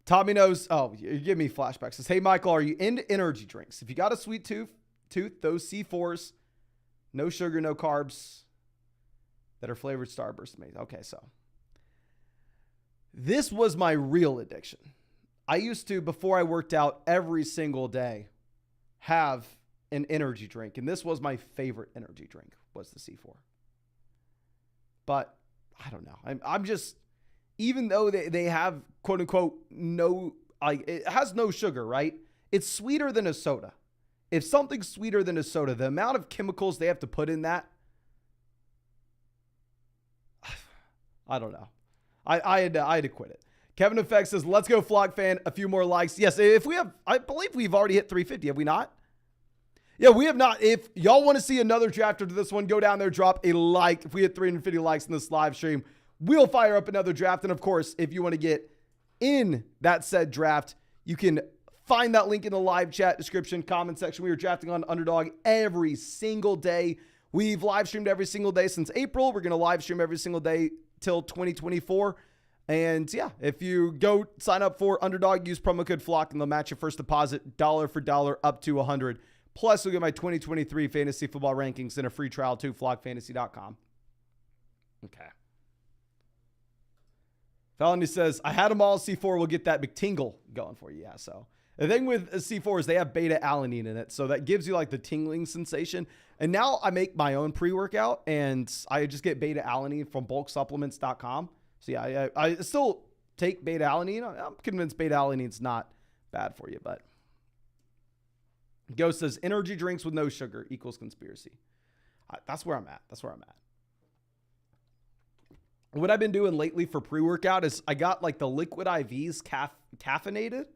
Tommy knows. Oh, you give me flashbacks. Says, hey, Michael, are you into energy drinks? If you got a sweet tooth, those C4s, no sugar, no carbs, that are flavored Starburst amazing. Okay, so this was my real addiction. I used to, before I worked out every single day, have an energy drink. And this was my favorite energy drink, was the C4. But I don't know. I'm just... Even though they have, quote unquote, no, it has no sugar, right? It's sweeter than a soda. If something's sweeter than a soda, the amount of chemicals they have to put in that, I don't know. I had to quit it. Kevin Effect says, let's go Flock fan. A few more likes. Yes, if we have, I believe we've already hit 350. Have we not? Yeah, we have not. If y'all want to see another draft after this one, go down there, drop a like. If we hit 350 likes in this live stream, we'll fire up another draft. And of course, if you want to get in that said draft, you can find that link in the live chat description, comment section. We are drafting on Underdog every single day. We've live streamed every single day since April. We're going to live stream every single day till 2024. And yeah, if you go sign up for Underdog, use promo code FLOCK and they'll match your first deposit dollar for dollar up to 100. Plus, you'll get my 2023 fantasy football rankings and a free trial to flockfantasy.com. Okay. Felony says, I had them all. C4 will get that McTingle going for you. Yeah, so the thing with C4 is they have beta-alanine in it. So that gives you like the tingling sensation. And now I make my own pre-workout and I just get beta-alanine from bulksupplements.com. So yeah, I still take beta-alanine. I'm convinced beta-alanine is not bad for you, but Ghost says energy drinks with no sugar equals conspiracy. That's where I'm at. What I've been doing lately for pre-workout is I got like the liquid IVs caffeinated.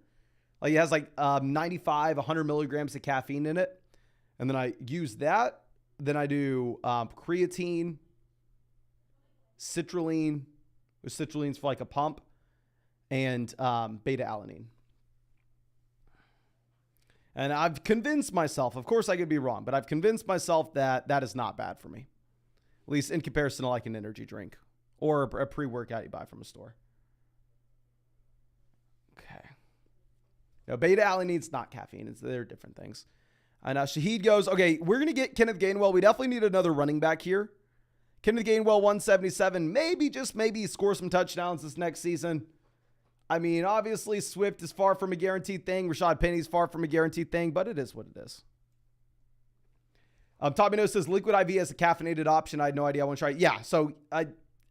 Like it has like 95, 100 milligrams of caffeine in it. And then I use that. Then I do creatine, citrulline. Citrulline's for like a pump. And beta-alanine. And I've convinced myself, of course I could be wrong, but I've convinced myself that that is not bad for me. At least in comparison to like an energy drink. Or a pre-workout you buy from a store. Okay. Now, beta-alanine's not caffeine. They're different things. And Shahid goes, okay, we're going to get Kenneth Gainwell. We definitely need another running back here. Kenneth Gainwell, 177. Maybe, just maybe, score some touchdowns this next season. I mean, obviously, Swift is far from a guaranteed thing. Rashad Penny's far from a guaranteed thing, but it is what it is. Tommy No says, liquid IV as a caffeinated option. I had no idea. I want to try it. Yeah, so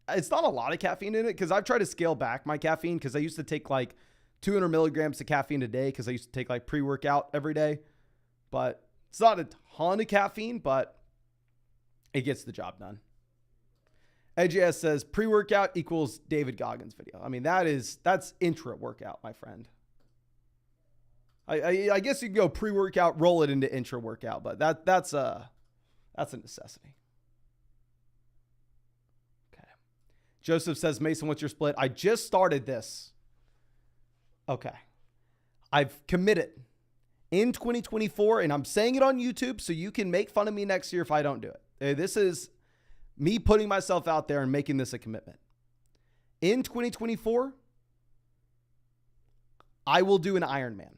it's not a lot of caffeine in it because I've tried to scale back my caffeine because I used to take like 200 milligrams of caffeine a day because I used to take like pre-workout every day. But it's not a ton of caffeine, but it gets the job done. AJS says pre-workout equals David Goggins video. I mean, that's intra-workout, my friend. I guess you can go pre-workout, roll it into intra-workout, but that's a necessity. Joseph says, Mason, what's your split? I just started this. Okay. I've committed in 2024, and I'm saying it on YouTube so you can make fun of me next year if I don't do it. This is me putting myself out there and making this a commitment. In 2024, I will do an Ironman.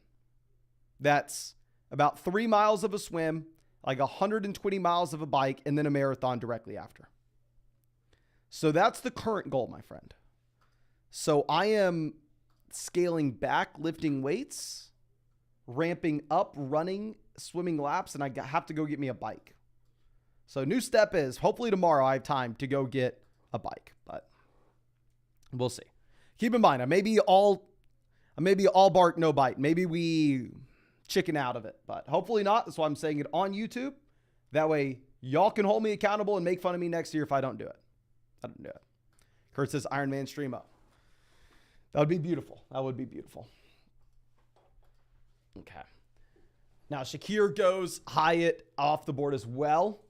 That's about 3 miles of a swim, like 120 miles of a bike, and then a marathon directly after. So that's the current goal, my friend. So I am scaling back, lifting weights, ramping up running swimming laps, and I have to go get me a bike. So new step is hopefully tomorrow I have time to go get a bike, but we'll see. Keep in mind, I may be all bark, no bite. Maybe we chicken out of it, but hopefully not. That's why I'm saying it on YouTube. That way y'all can hold me accountable and make fun of me next year if I don't do it. I don't do it. Kurt says Iron Man stream up. That would be beautiful. That would be beautiful. Okay. Now Shakir goes Hyatt off the board as well.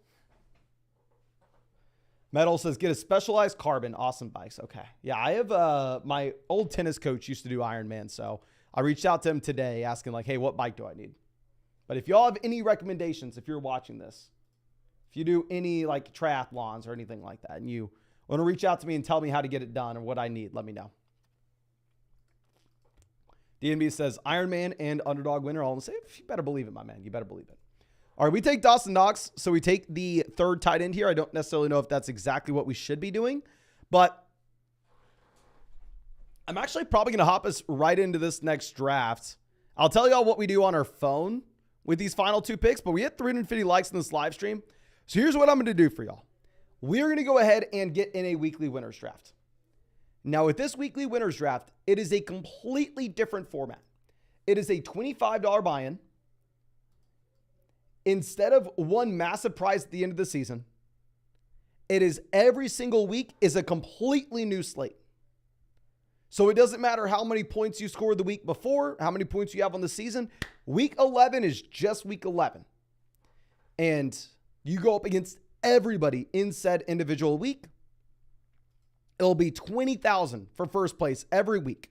Metal says, get a specialized carbon. Awesome bikes. Okay. Yeah, I have my old tennis coach used to do Ironman, so I reached out to him today asking like, hey, what bike do I need? But if y'all have any recommendations, if you're watching this, if you do any like triathlons or anything like that, and you want to reach out to me and tell me how to get it done or what I need, let me know. DNB says, Ironman and Underdog winner all in the same. You better believe it, my man. You better believe it. All right, we take Dawson Knox, so we take the third tight end here. I don't necessarily know if that's exactly what we should be doing, but I'm actually probably going to hop us right into this next draft. I'll tell y'all what we do on our phone with these final two picks, but we hit 350 likes in this live stream. So here's what I'm going to do for y'all. We're going to go ahead and get in a weekly winners draft. Now, with this weekly winners draft, it is a completely different format. It is a $25 buy-in. Instead of one massive prize at the end of the season, it is every single week is a completely new slate. So it doesn't matter how many points you scored the week before, how many points you have on the season. Week 11 is just week 11. And you go up against everybody in said individual week. It'll be $20,000 for first place every week,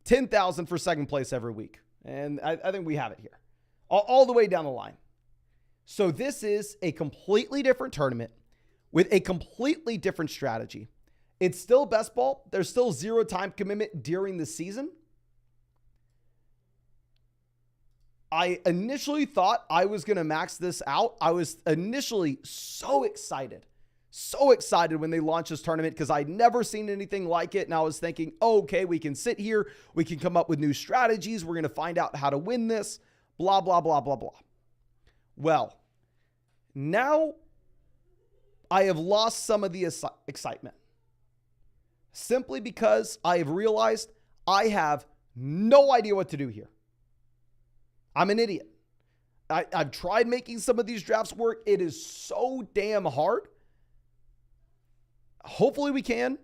$10,000 for second place every week. And I think we have it here all the way down the line. So this is a completely different tournament with a completely different strategy. It's still best ball. There's still zero time commitment during the season. I initially thought I was going to max this out. I was initially so excited when they launched this tournament because I'd never seen anything like it. And I was thinking, oh, okay, we can sit here. We can come up with new strategies. We're going to find out how to win this, blah, blah, blah, blah, blah. Well, now I have lost some of the excitement simply because I have realized I have no idea what to do here. I'm an idiot. I've tried making some of these drafts work. It is so damn hard. Hopefully we can.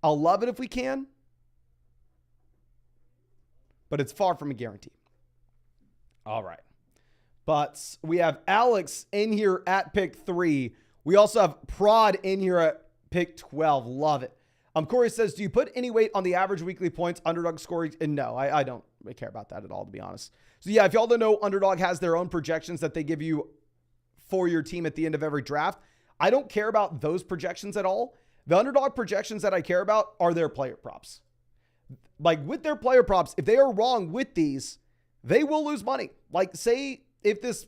I'll love it if we can. But it's far from a guarantee. All right. But we have Alex in here at pick 3. We also have Prod in here at pick 12. Love it. Corey says, do you put any weight on the average weekly points Underdog scoring? And no, I don't care about that at all, to be honest. So yeah, if y'all don't know, Underdog has their own projections that they give you for your team at the end of every draft. I don't care about those projections at all. The Underdog projections that I care about are their player props. Like with their player props, if they are wrong with these, they will lose money. Like say if this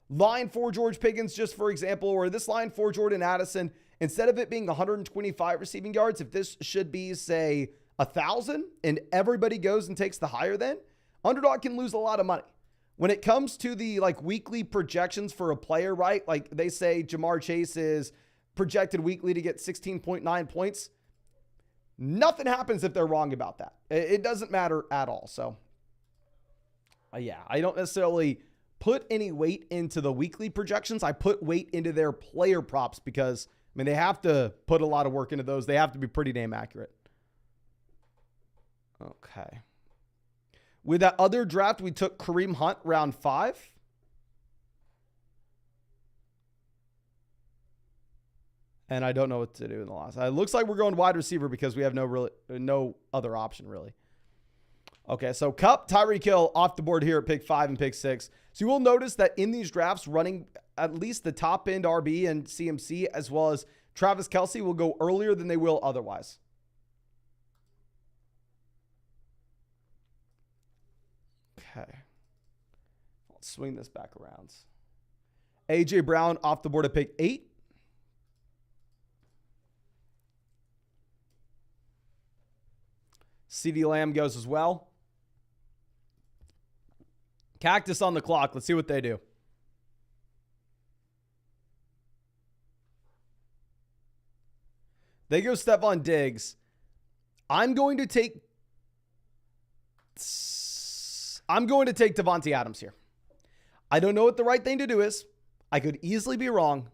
line for George Pickens, just for example, or this line for Jordan Addison, instead of it being 125 receiving yards, if this should be, say, 1,000 and everybody goes and takes the higher then, Underdog can lose a lot of money. When it comes to the like weekly projections for a player, right? Like they say Jamar Chase is projected weekly to get 16.9 points. Nothing happens if they're wrong about that. It doesn't matter at all. So yeah, I don't necessarily put any weight into the weekly projections. I put weight into their player props because, I mean, they have to put a lot of work into those. They have to be pretty damn accurate. Okay. With that other draft, we took Kareem Hunt round 5. And I don't know what to do in the last. It looks like we're going wide receiver because we have no other option really. Okay, so Kupp, Tyreek Hill off the board here at pick 5 and pick 6. So you will notice that in these drafts, running at least the top end RB and CMC, as well as Travis Kelce, will go earlier than they will otherwise. Okay. Let's swing this back around. A.J. Brown off the board at pick 8. CeeDee Lamb goes as well. Cactus on the clock. Let's see what they do. They go Stephon Diggs. I'm going to take Devontae Adams here. I don't know what the right thing to do is. I could easily be wrong.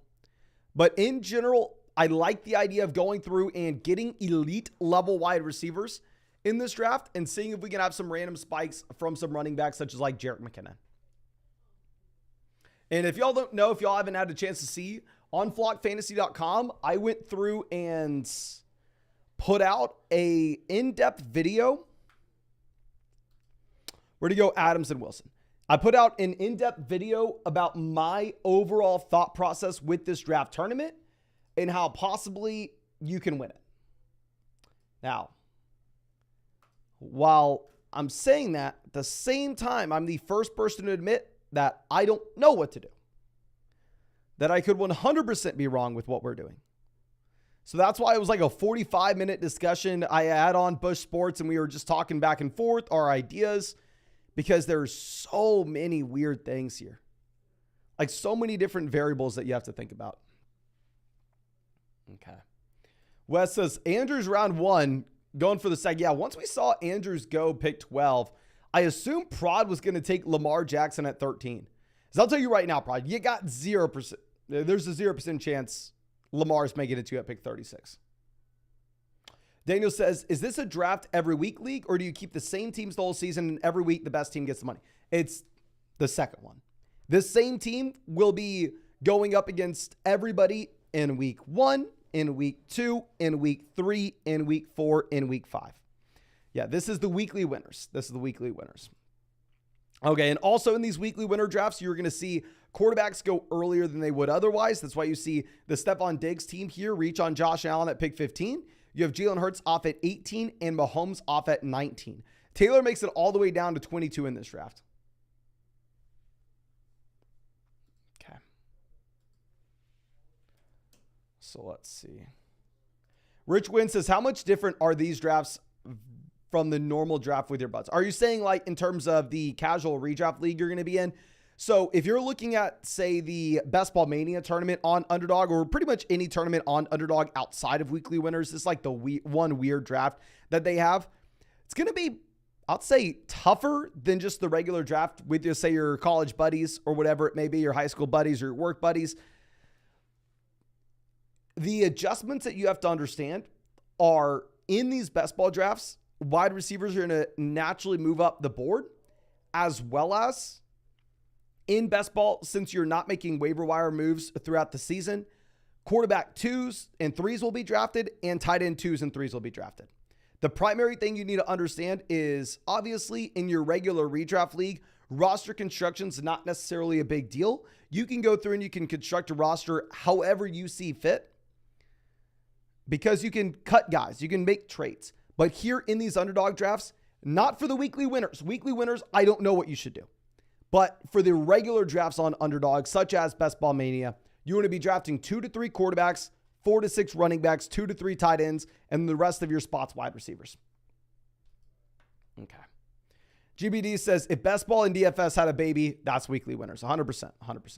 But in general, I like the idea of going through and getting elite level wide receivers in this draft and seeing if we can have some random spikes from some running backs such as like Jerick McKinnon. And if y'all don't know, if y'all haven't had a chance to see, on flockfantasy.com, I went through and put out a in-depth video. Where'd he go? Adams and Wilson. I put out an in-depth video about my overall thought process with this draft tournament and how possibly you can win it. Now, while I'm saying that, at the same time, I'm the first person to admit that I don't know what to do. That I could 100% be wrong with what we're doing. So that's why it was like a 45-minute discussion. I had on Bush Sports and we were just talking back and forth our ideas because there's so many weird things here. Like so many different variables that you have to think about. Okay. Wes says, Andrews round 1 going for the second. Yeah, once we saw Andrews go pick 12, I assumed Prod was going to take Lamar Jackson at 13. So I'll tell you right now, Prod, you got 0%. There's a 0% chance Lamar's making it to you at pick 36. Daniel says, is this a draft every week league or do you keep the same teams the whole season and every week the best team gets the money? It's the second one. This same team will be going up against everybody in week 1, in week 2, in week 3, in week 4, in week 5. Yeah, this is the weekly winners. Okay, and also in these weekly winner drafts, you're going to see quarterbacks go earlier than they would otherwise. That's why you see the Stephon Diggs team here reach on Josh Allen at pick 15. You have Jalen Hurts off at 18 and Mahomes off at 19. Taylor makes it all the way down to 22 in this draft. Okay. So let's see. Rich Wynn says, how much different are these drafts from the normal draft with your buds? Are you saying like in terms of the casual redraft league you're going to be in? So if you're looking at, say, the Best Ball Mania tournament on Underdog or pretty much any tournament on Underdog outside of weekly winners, it's like the one weird draft that they have. It's going to be, I'd say, tougher than just the regular draft with, say, your college buddies or whatever it may be, your high school buddies or your work buddies. The adjustments that you have to understand are in these best ball drafts, wide receivers are going to naturally move up the board, as well as in best ball, since you're not making waiver wire moves throughout the season, quarterback 2s and 3s will be drafted and tight end 2s and 3s will be drafted. The primary thing you need to understand is obviously in your regular redraft league, roster construction is not necessarily a big deal. You can go through and you can construct a roster however you see fit because you can cut guys, you can make trades. But here in these underdog drafts, not for the weekly winners. Weekly winners, I don't know what you should do. But for the regular drafts on Underdog, such as Best Ball Mania, you want to be drafting 2 to 3 quarterbacks, 4 to 6 running backs, 2 to 3 tight ends, and the rest of your spots wide receivers. Okay. GBD says, if Best Ball and DFS had a baby, that's weekly winners. 100%. 100%.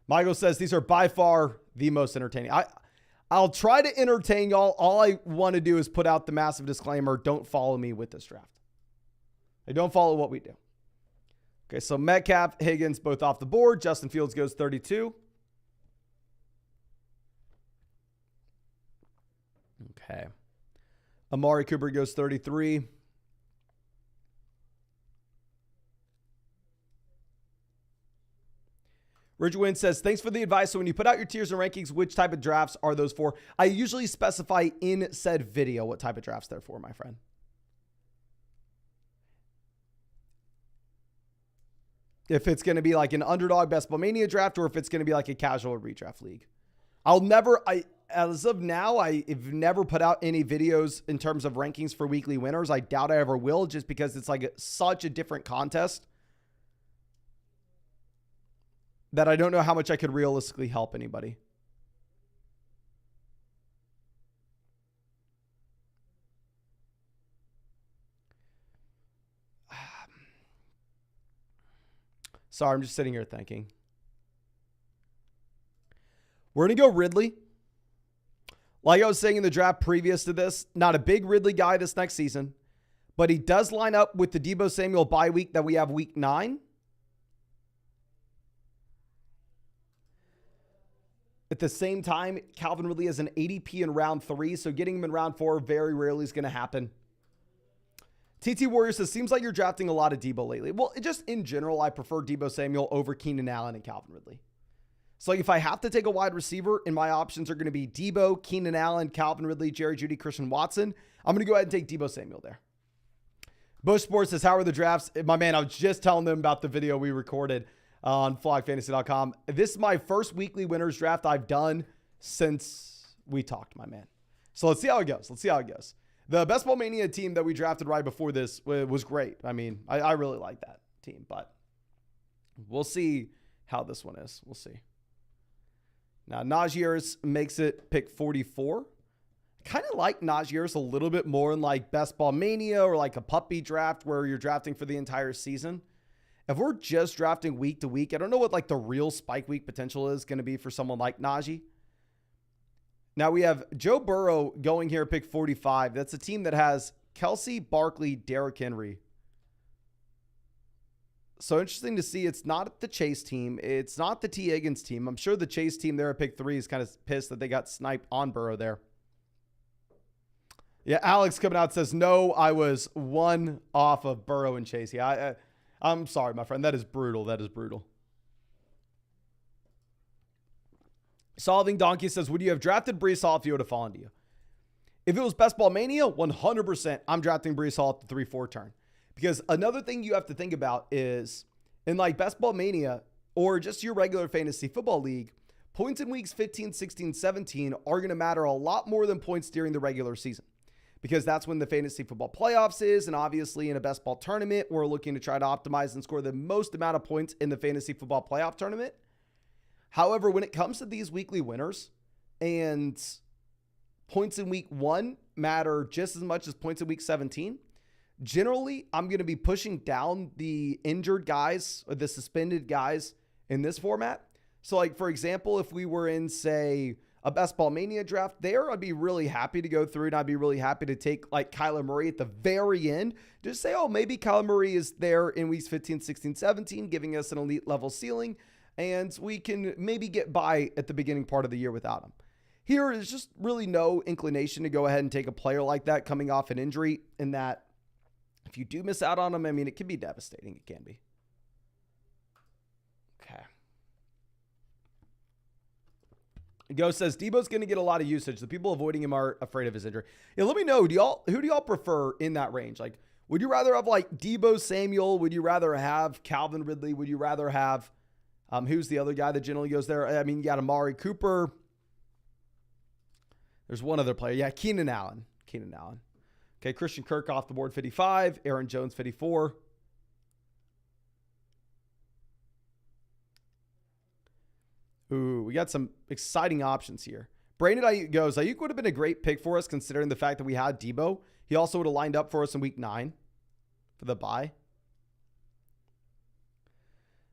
Michael says, these are by far the most entertaining. I'll try to entertain y'all. All I want to do is put out the massive disclaimer. Don't follow me with this draft. Don't follow what we do. Okay, so Metcalf, Higgins, both off the board. Justin Fields goes 32. Okay. Amari Cooper goes 33. Richard Wynn says, thanks for the advice. So when you put out your tiers and rankings, which type of drafts are those for? I usually specify in said video what type of drafts they're for, my friend. If it's going to be like an Underdog Best Ball Mania draft or if it's going to be like a casual redraft league. As of now, I've never put out any videos in terms of rankings for weekly winners. I doubt I ever will just because it's like such a different contest that I don't know how much I could realistically help anybody. Sorry, I'm just sitting here thinking. We're going to go Ridley. Like I was saying in the draft previous to this, not a big Ridley guy this next season, but he does line up with the Deebo Samuel bye week that we have week 9. At the same time, Calvin Ridley has an ADP in round 3, so getting him in round 4 very rarely is going to happen. TT Warrior says, seems like you're drafting a lot of Deebo lately. Well, just in general, I prefer Deebo Samuel over Keenan Allen and Calvin Ridley. So if I have to take a wide receiver and my options are going to be Deebo, Keenan Allen, Calvin Ridley, Jerry Jeudy, Christian Watson, I'm going to go ahead and take Deebo Samuel there. Bush Sports says, how are the drafts? My man, I was just telling them about the video we recorded on flogfantasy.com. This is my first weekly winners draft I've done since we talked, my man. So let's see how it goes. The Best Ball Mania team that we drafted right before this was great. I mean, I really like that team, but we'll see how this one is. We'll see. Now, Najeer's makes it pick 44. Kind of like Najeer's a little bit more in like Best Ball Mania or like a puppy draft where you're drafting for the entire season. If we're just drafting week to week, I don't know what like the real spike week potential is going to be for someone like Najee. Now we have Joe Burrow going here at pick 45. That's a team that has Kelsey, Barkley, Derrick Henry. So interesting to see. It's not the Chase team. It's not the T. Higgins team. I'm sure the Chase team there at pick 3 is kind of pissed that they got sniped on Burrow there. Yeah, Alex coming out says, no, I was 1 off of Burrow and Chase. Yeah, I'm sorry, my friend. That is brutal. That is brutal. Solving Donkey says, would you have drafted Breece Hall if you would have fallen to you? If it was Best Ball Mania, 100% I'm drafting Breece Hall at the 3-4 turn. Because another thing you have to think about is in like Best Ball Mania or just your regular fantasy football league, points in weeks 15, 16, 17 are going to matter a lot more than points during the regular season. Because that's when the fantasy football playoffs is. And obviously in a best ball tournament, we're looking to try to optimize and score the most amount of points in the fantasy football playoff tournament. However, when it comes to these weekly winners and points in week 1 matter just as much as points in week 17, generally I'm going to be pushing down the injured guys or the suspended guys in this format. So like, for example, if we were in, say, a Best Ball Mania draft there, I'd be really happy to go through and I'd be really happy to take like Kyler Murray at the very end. Just say, oh, maybe Kyler Murray is there in weeks 15, 16, 17, giving us an elite level ceiling. And we can maybe get by at the beginning part of the year without him. Here is just really no inclination to go ahead and take a player like that coming off an injury, in that if you do miss out on him, I mean, it can be devastating. It can be. Okay. Ghost says, Debo's going to get a lot of usage. The people avoiding him are afraid of his injury. Yeah, let me know. Who do y'all prefer in that range? Like, would you rather have like Deebo Samuel? Would you rather have Calvin Ridley? Would you rather have, who's the other guy that generally goes there? I mean, you got Amari Cooper. There's one other player. Yeah, Keenan Allen. Okay, Christian Kirk off the board, 55. Aaron Jones, 54. Ooh, we got some exciting options here. Brandon Ayuk goes, Ayuk would have been a great pick for us considering the fact that we had Deebo. He also would have lined up for us in week 9 for the bye.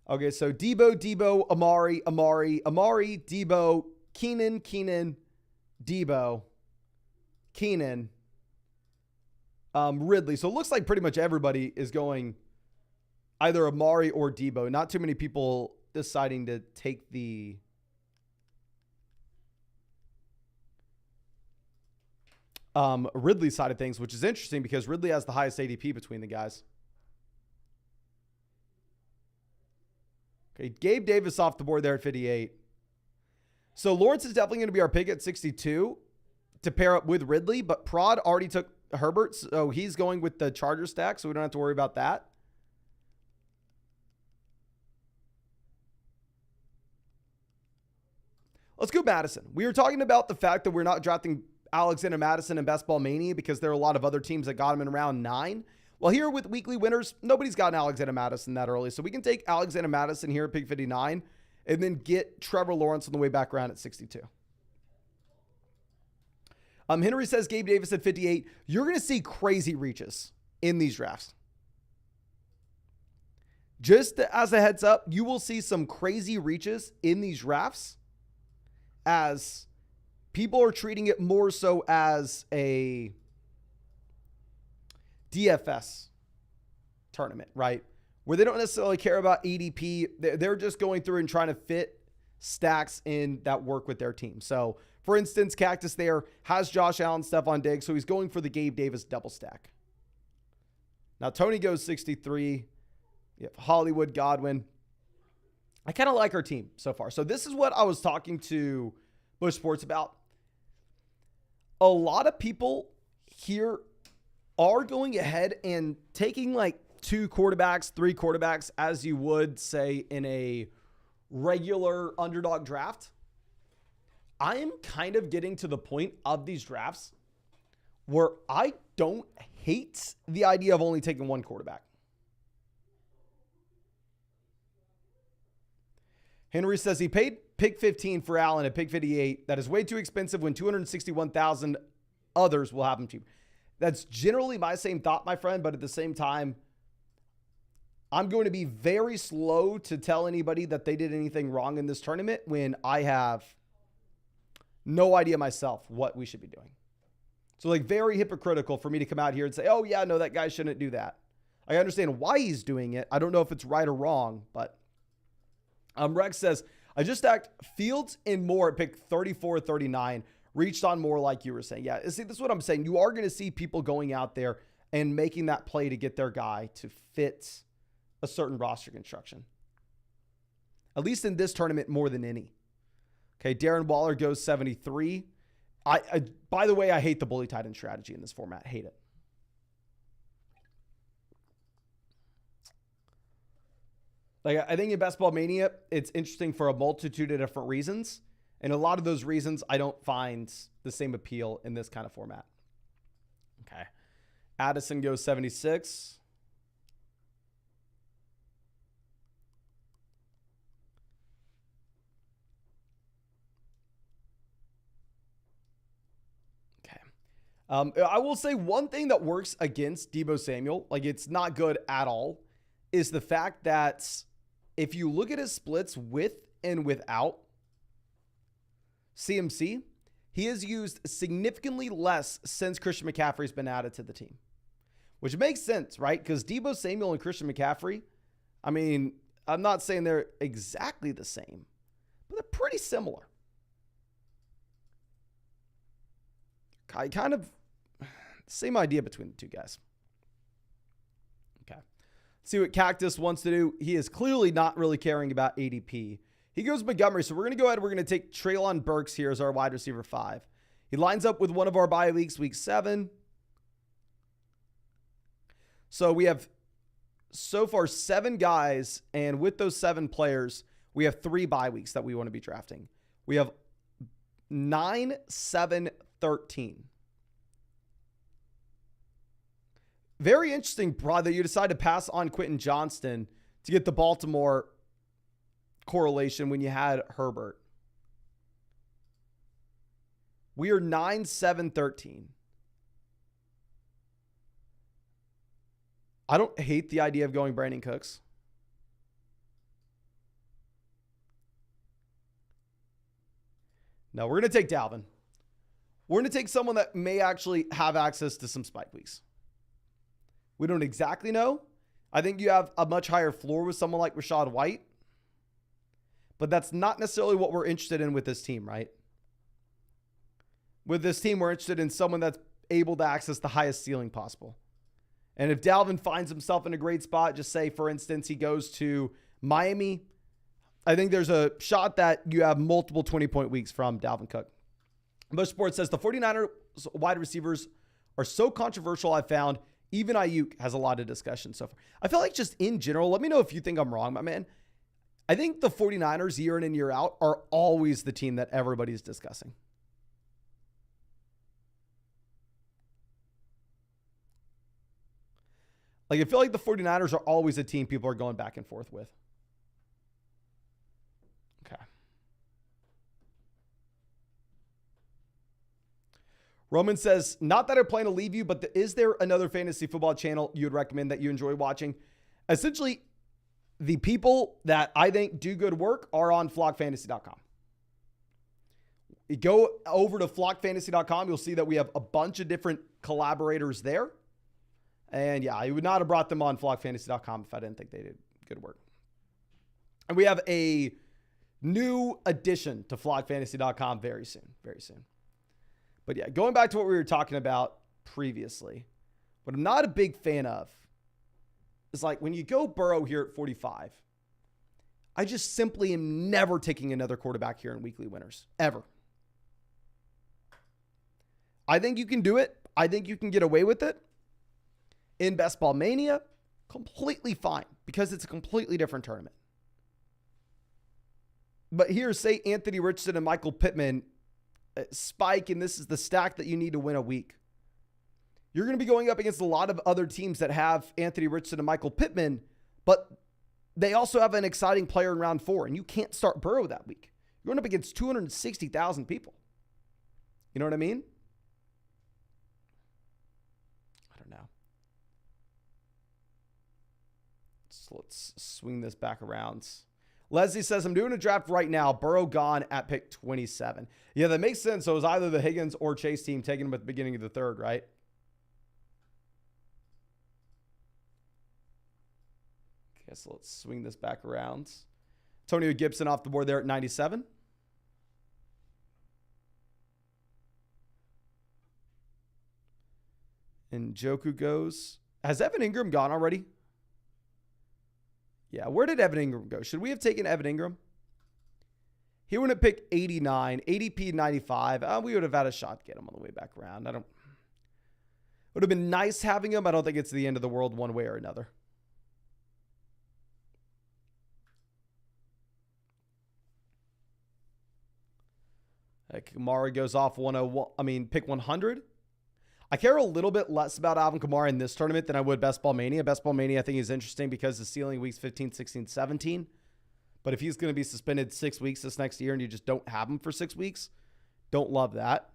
Okay, so Deebo, Amari, Deebo, Keenan, Deebo, Keenan, Ridley. So it looks like pretty much everybody is going either Amari or Deebo. Not too many people deciding to take the Ridley side of things, which is interesting because Ridley has the highest ADP between the guys. Okay, Gabe Davis off the board there at 58. So Lawrence is definitely going to be our pick at 62 to pair up with Ridley, but Prod already took Herbert, so he's going with the Charger stack, so we don't have to worry about that. Let's go Madison. We were talking about the fact that we're not drafting Alexander Madison in Best Ball Mania because there are a lot of other teams that got him in round 9. Well, here with weekly winners, nobody's gotten Alexander Madison that early. So we can take Alexander Madison here at pick 59 and then get Trevor Lawrence on the way back around at 62. Henry says Gabe Davis at 58. You're going to see crazy reaches in these drafts. Just as a heads up, you will see some crazy reaches in these drafts as people are treating it more so as a DFS tournament, right? Where they don't necessarily care about ADP. They're just going through and trying to fit stacks in that work with their team. So, for instance, Cactus there has Josh Allen, Stephon Diggs, so he's going for the Gabe Davis double stack. Now, Tony goes 63. You have Hollywood, Godwin. I kind of like our team so far. So this is what I was talking to Bush Sports about. A lot of people here are going ahead and taking like 2 quarterbacks, 3 quarterbacks, as you would say in a regular underdog draft. I am kind of getting to the point of these drafts where I don't hate the idea of only taking 1 quarterback. Henry says he paid pick 15 for Allen at pick 58. That is way too expensive when 261,000 others will have him cheap. That's generally my same thought, my friend, but at the same time, I'm going to be very slow to tell anybody that they did anything wrong in this tournament when I have no idea myself what we should be doing. So like very hypocritical for me to come out here and say, oh yeah, no, that guy shouldn't do that. I understand why he's doing it. I don't know if it's right or wrong, but Rex says, I just stacked Fields and Moore at pick 34, 39, reached on Moore like you were saying. Yeah, see, this is what I'm saying. You are going to see people going out there and making that play to get their guy to fit a certain roster construction. At least in this tournament more than any. Okay, Darren Waller goes 73. By the way, I hate the bully tight end strategy in this format. Hate it. Like, I think in Best Ball Mania, it's interesting for a multitude of different reasons. And a lot of those reasons, I don't find the same appeal in this kind of format. Okay. Addison goes 76. I will say one thing that works against Deebo Samuel, like it's not good at all, is the fact that if you look at his splits with and without CMC, he has used significantly less since Christian McCaffrey's been added to the team, which makes sense, right? Because Deebo Samuel and Christian McCaffrey, I mean, I'm not saying they're exactly the same, but they're pretty similar. Kind of same idea between the two guys. Okay. See what Cactus wants to do. He is clearly not really caring about ADP. He goes Montgomery. So we're going to go ahead. We're going to take Treylon Burks here as our wide receiver 5. He lines up with one of our bye weeks, week 7. So we have so far 7 guys. And with those 7 players, we have 3 bye weeks that we want to be drafting. We have 9, 7, 13. Very interesting, Brad, that you decide to pass on Quentin Johnston to get the Baltimore correlation when you had Herbert. We are 9, 7, 13. I don't hate the idea of going Brandon Cooks. No, we're going to take Dalvin. We're going to take someone that may actually have access to some spike weeks. We don't exactly know. I think you have a much higher floor with someone like Rachaad White. But that's not necessarily what we're interested in with this team, right? With this team, we're interested in someone that's able to access the highest ceiling possible. And if Dalvin finds himself in a great spot, just say, for instance, he goes to Miami, I think there's a shot that you have multiple 20-point weeks from Dalvin Cook. Bush Sports says the 49ers wide receivers are so controversial, I found. Even Ayuk has a lot of discussion so far. I feel like just in general, let me know if you think I'm wrong, my man. I think the 49ers year in and year out are always the team that everybody's discussing. Like, I feel like the 49ers are always a team people are going back and forth with. Okay. Roman says, not that I plan to leave you, but is there another fantasy football channel you would recommend that you enjoy watching? Essentially, the people that I think do good work are on flockfantasy.com. You go over to flockfantasy.com, you'll see that we have a bunch of different collaborators there. And yeah, I would not have brought them on flockfantasy.com if I didn't think they did good work. And we have a new addition to flockfantasy.com very soon, very soon. But yeah, going back to what we were talking about previously, what I'm not a big fan of is like when you go Burrow here at 45, I just simply am never taking another quarterback here in weekly winners, ever. I think you can do it. I think you can get away with it. In Best Ball Mania, completely fine because it's a completely different tournament. But here, say Anthony Richardson and Michael Pittman spike, and this is the stack that you need to win a week. You're going to be going up against a lot of other teams that have Anthony Richardson and Michael Pittman, but they also have an exciting player in round 4, and you can't start Burrow that week. You're going up against 260,000 people. You know what I mean? I don't know. So let's swing this back around. Leslie says, I'm doing a draft right now. Burrow gone at pick 27. Yeah, that makes sense. So it was either the Higgins or Chase team taking him at the beginning of the 3rd, right? Okay, so let's swing this back around. Antonio Gibson off the board there at 97. And Njoku goes. Has Evan Ingram gone already? Yeah, where did Evan Ingram go? Should we have taken Evan Ingram? He went at pick 89, ADP 95. We would have had a shot to get him on the way back around. Would have been nice having him. I don't think it's the end of the world one way or another. Kamara goes off 101. Pick 100. I care a little bit less about Alvin Kamara in this tournament than I would Best Ball Mania. Best Ball Mania, I think, is interesting because the ceiling weeks 15, 16, 17. But if he's going to be suspended 6 weeks this next year and you just don't have him for 6 weeks, don't love that.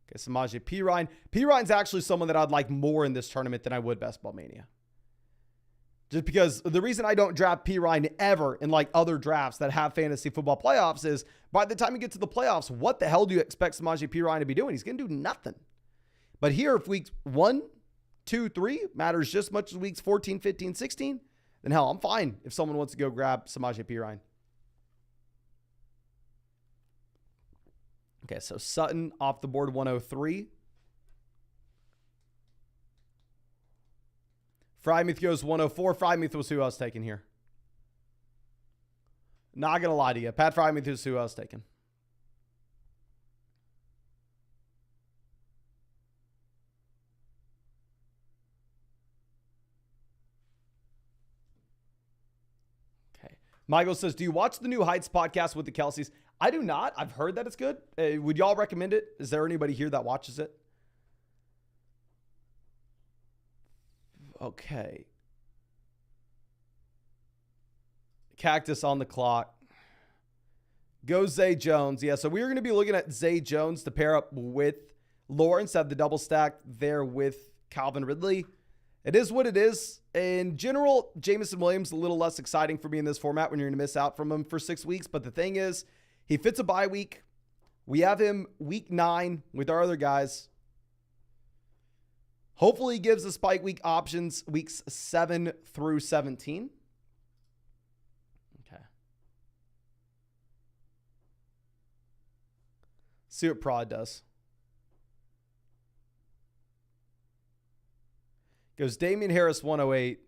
Okay, Samaje Perine. Perine's actually someone that I'd like more in this tournament than I would Best Ball Mania. Just because the reason I don't draft Perine ever in like other drafts that have fantasy football playoffs is by the time you get to the playoffs, what the hell do you expect Samaje Perine to be doing? He's going to do nothing. But here, if weeks 1, 2, 3 matters just as much as weeks 14, 15, 16, then hell, I'm fine if someone wants to go grab Samaje Perine. Okay, so Sutton off the board 103. Frymuth goes 104. Frymuth was who I was taking here. Not going to lie to you. Pat Frymuth is who I was taking. Okay. Michael says, do you watch the new Heights podcast with the Kelseys? I do not. I've heard that it's good. Would y'all recommend it? Is there anybody here that watches it? Okay. Cactus on the clock. Go Zay Jones. Yeah, so we were going to be looking at Zay Jones to pair up with Lawrence, have the double stack there with Calvin Ridley. It is what it is. In general, Jameson Williams a little less exciting for me in this format when you're going to miss out from him for 6 weeks. But the thing is, he fits a bye week. We have him week 9 with our other guys. Hopefully he gives the spike week options weeks 7 through 17. Okay. See what Prod does. Goes Damian Harris 108.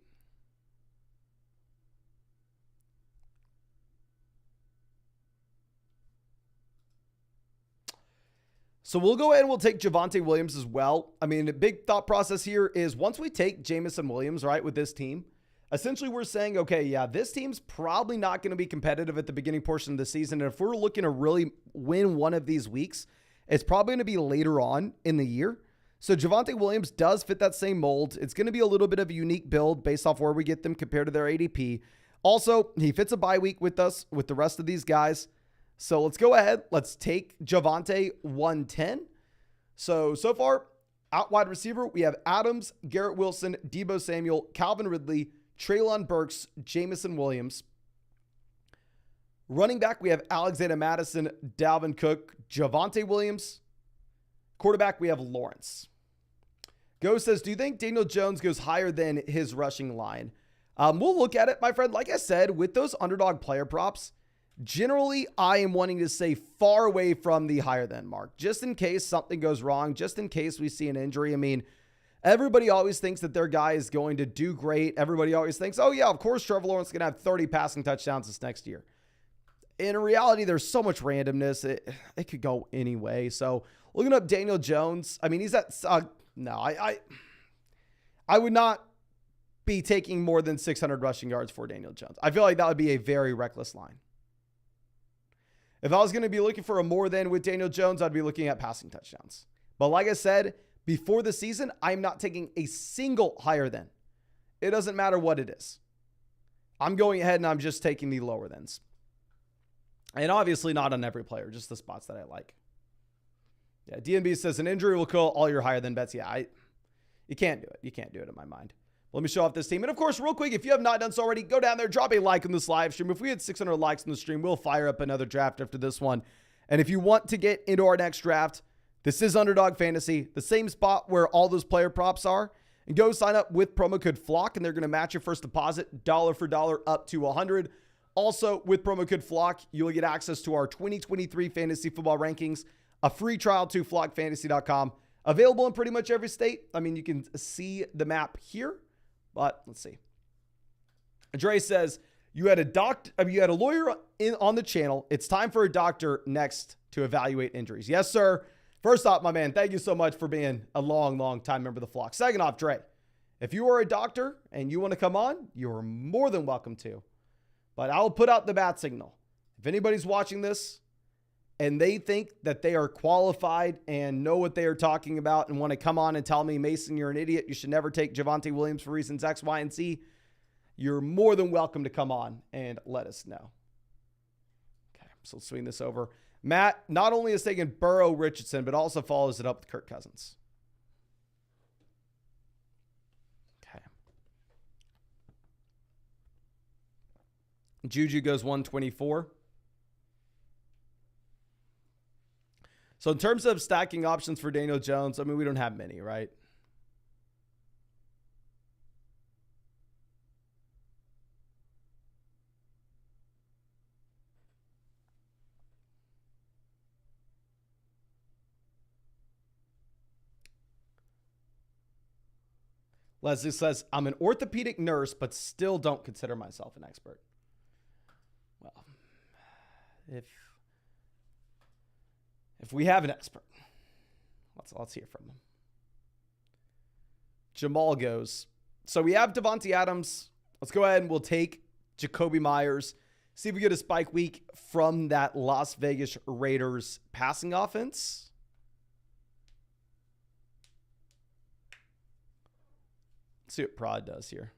So we'll go ahead and we'll take Javonte Williams as well. I mean, the big thought process here is once we take Jameson Williams, right, with this team, essentially we're saying, okay, yeah, this team's probably not going to be competitive at the beginning portion of the season. And if we're looking to really win one of these weeks, it's probably going to be later on in the year. So Javonte Williams does fit that same mold. It's going to be a little bit of a unique build based off where we get them compared to their ADP. Also, he fits a bye week with us, with the rest of these guys. So let's go ahead. Let's take Javonte 110. So far, Out wide receiver, we have Adams, Garrett Wilson, Deebo Samuel, Calvin Ridley, Treylon Burks, Jamison Williams. Running back, we have Alexander Madison, Dalvin Cook, Javonte Williams. Quarterback, we have Lawrence. Go says, do you think Daniel Jones goes higher than his rushing line? We'll look at it, my friend. Like I said, with those underdog player props, generally, I am wanting to stay far away from the higher than mark, just in case something goes wrong, just in case we see an injury. I mean, everybody always thinks that their guy is going to do great. Everybody always thinks, oh yeah, of course Trevor Lawrence is going to have 30 passing touchdowns this next year. In reality, there's so much randomness. It could go any way. So looking up Daniel Jones, I mean, he's at, no, I would not be taking more than 600 rushing yards for Daniel Jones. I feel like that would be a very reckless line. If I was going to be looking for a more than with Daniel Jones, I'd be looking at passing touchdowns. But like I said, before the season, I'm not taking a single higher than. It doesn't matter what it is. I'm going ahead and I'm just taking the lower thens. And obviously not on every player, just the spots that I like. Yeah, DNB says an injury will kill all your higher than bets. Yeah, you can't do it. You can't do it in my mind. Let me show off this team. And of course, real quick, if you have not done so already, go down there, drop a like on this live stream. If we had 600 likes on the stream, we'll fire up another draft after this one. And if you want to get into our next draft, this is Underdog Fantasy, the same spot where all those player props are. And go sign up with promo code FLOCK, and they're going to match your first deposit dollar for dollar up to $100. Also, with promo code FLOCK, you'll get access to our 2023 fantasy football rankings, a free trial to flockfantasy.com, available in pretty much every state. I mean, you can see the map here. But let's see. Dre says, you had a lawyer on the channel. It's time for a doctor next to evaluate injuries. Yes, sir. First off, my man, thank you so much for being a long time member of the flock. Second off, Dre, if you are a doctor and you want to come on, you're more than welcome to. But I'll put out the bat signal. If anybody's watching this and they think that they are qualified and know what they are talking about and want to come on and tell me, Mason, you're an idiot, you should never take Javonte Williams for reasons X, Y, and Z, you're more than welcome to come on and let us know. Okay, so let's swing this over. Matt not only has taken Burrow Richardson, but also follows it up with Kirk Cousins. Okay. Juju goes 124. So in terms of stacking options for Daniel Jones, I mean, we don't have many, right? Leslie says, I'm an orthopedic nurse, but still don't consider myself an expert. Well, if we have an expert, let's hear from him. Jamal goes, so we have Devontae Adams. Let's go ahead and we'll take Jacoby Myers. See if we get a spike week from that Las Vegas Raiders passing offense. Let's see what Prod does here.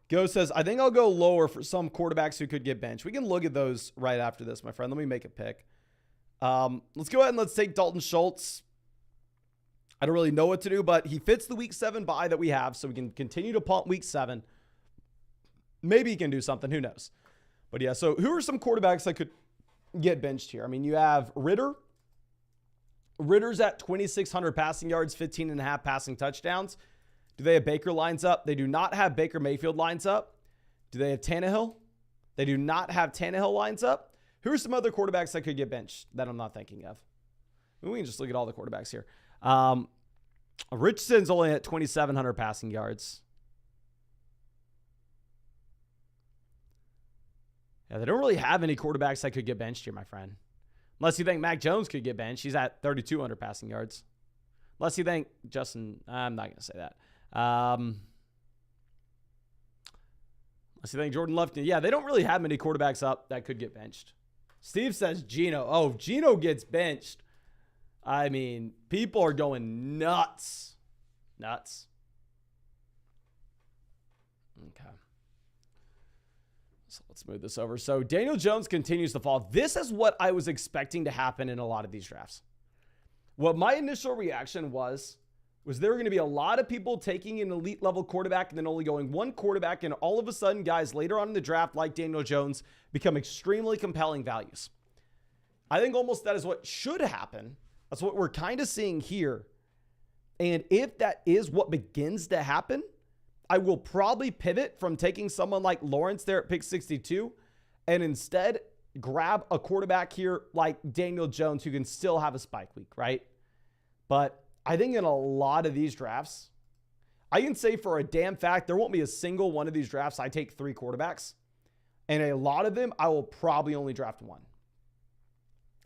Go says, I think I'll go lower for some quarterbacks who could get benched. We can look at those right after this, my friend. Let me make a pick. Let's go ahead and let's take Dalton Schultz. I don't really know what to do, but he fits the week 7 bye that we have, so we can continue to punt week 7. Maybe he can do something. Who knows? But yeah, so who are some quarterbacks that could get benched here? I mean, you have Ritter. Ritter's at 2,600 passing yards, 15.5 passing touchdowns. Do they have Baker lines up? They do not have Baker Mayfield lines up. Do they have Tannehill? They do not have Tannehill lines up. Who are some other quarterbacks that could get benched that I'm not thinking of? We can just look at all the quarterbacks here. Richardson's only at 2,700 passing yards. Yeah, they don't really have any quarterbacks that could get benched here, my friend. Unless you think Mac Jones could get benched. He's at 3,200 passing yards. Unless you think Justin, I'm not going to say that. Unless you think Jordan Love, yeah, they don't really have many quarterbacks up that could get benched. Steve says Geno. Oh, if Geno gets benched, I mean, people are going nuts. Nuts. Okay. So let's move this over. So Daniel Jones continues to fall. This is what I was expecting to happen in a lot of these drafts. What my initial reaction was there were going to be a lot of people taking an elite level quarterback and then only going one quarterback. And all of a sudden, guys later on in the draft, like Daniel Jones, become extremely compelling values. I think almost that is what should happen. That's what we're kind of seeing here. And if that is what begins to happen, I will probably pivot from taking someone like Lawrence there at pick 62 and instead grab a quarterback here like Daniel Jones who can still have a spike week, right? But I think in a lot of these drafts, I can say for a damn fact, there won't be a single one of these drafts I take 3 quarterbacks. And a lot of them, I will probably only draft 1.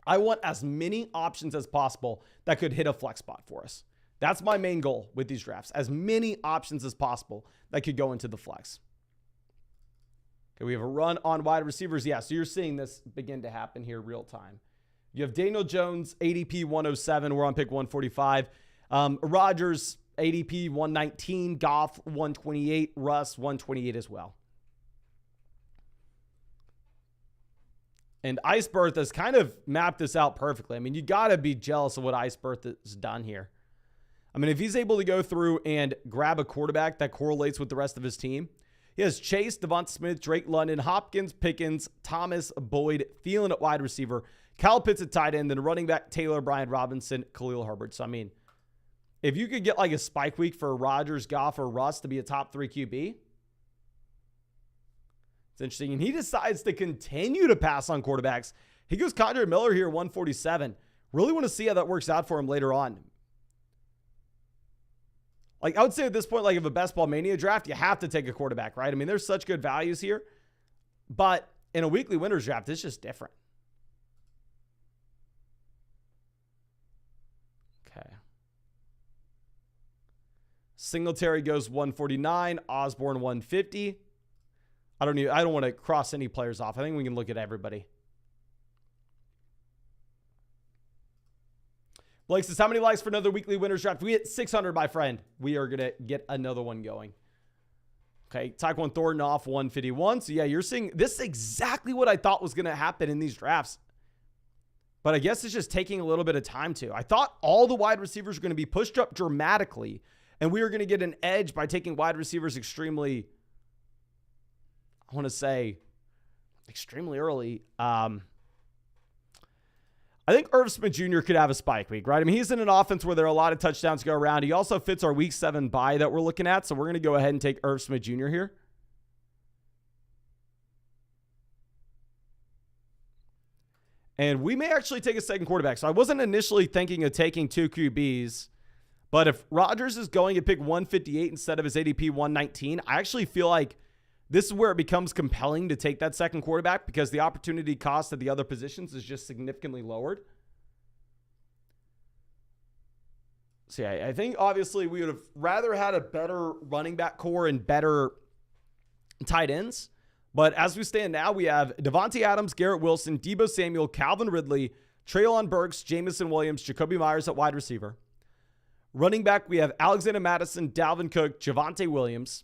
I want as many options as possible that could hit a flex spot for us. That's my main goal with these drafts. As many options as possible that could go into the flex. Okay, we have a run on wide receivers. Yeah, so you're seeing this begin to happen here real time. You have Daniel Jones, ADP 107. We're on pick 145. Rodgers, ADP 119. Goff, 128. Russ, 128 as well. And Iceberg has kind of mapped this out perfectly. I mean, you got to be jealous of what Iceberg has done here. I mean, if he's able to go through and grab a quarterback that correlates with the rest of his team, he has Chase, Devonta Smith, Drake London, Hopkins, Pickens, Thomas, Boyd, Thielen at wide receiver, Kyle Pitts at tight end, then running back Taylor, Brian Robinson, Khalil Herbert. So, I mean, if you could get like a spike week for Rodgers, Goff, or Russ to be a top 3 QB, it's interesting. And he decides to continue to pass on quarterbacks. He goes Condre Miller here, 147. Really want to see how that works out for him later on. Like, I would say at this point, like, if a best ball mania draft, you have to take a quarterback, right? I mean, there's such good values here. But in a weekly winners draft, it's just different. Okay. Singletary goes 149. Osborne 150. I don't want to cross any players off. I think we can look at everybody. Blake says, how many likes for another weekly winners draft? We hit 600, my friend. We are going to get another one going. Okay, Tyquan Thornton off 151. So, yeah, you're seeing this is exactly what I thought was going to happen in these drafts. But I guess it's just taking a little bit of time to. I thought all the wide receivers were going to be pushed up dramatically, and we were going to get an edge by taking wide receivers extremely, I want to say, extremely early. I think Irv Smith Jr. could have a spike week, right? I mean, he's in an offense where there are a lot of touchdowns go around. He also fits our week 7 bye that we're looking at. So we're going to go ahead and take Irv Smith Jr. here. And we may actually take a second quarterback. So I wasn't initially thinking of taking 2 QBs. But if Rodgers is going to pick 158 instead of his ADP 119, I actually feel like this is where it becomes compelling to take that second quarterback because the opportunity cost of the other positions is just significantly lowered. So, yeah, I think obviously we would have rather had a better running back core and better tight ends. But as we stand now, we have Devontae Adams, Garrett Wilson, Deebo Samuel, Calvin Ridley, Treylon Burks, Jamison Williams, Jacoby Myers at wide receiver. Running back, we have Alexander Mattison, Dalvin Cook, Javonte Williams.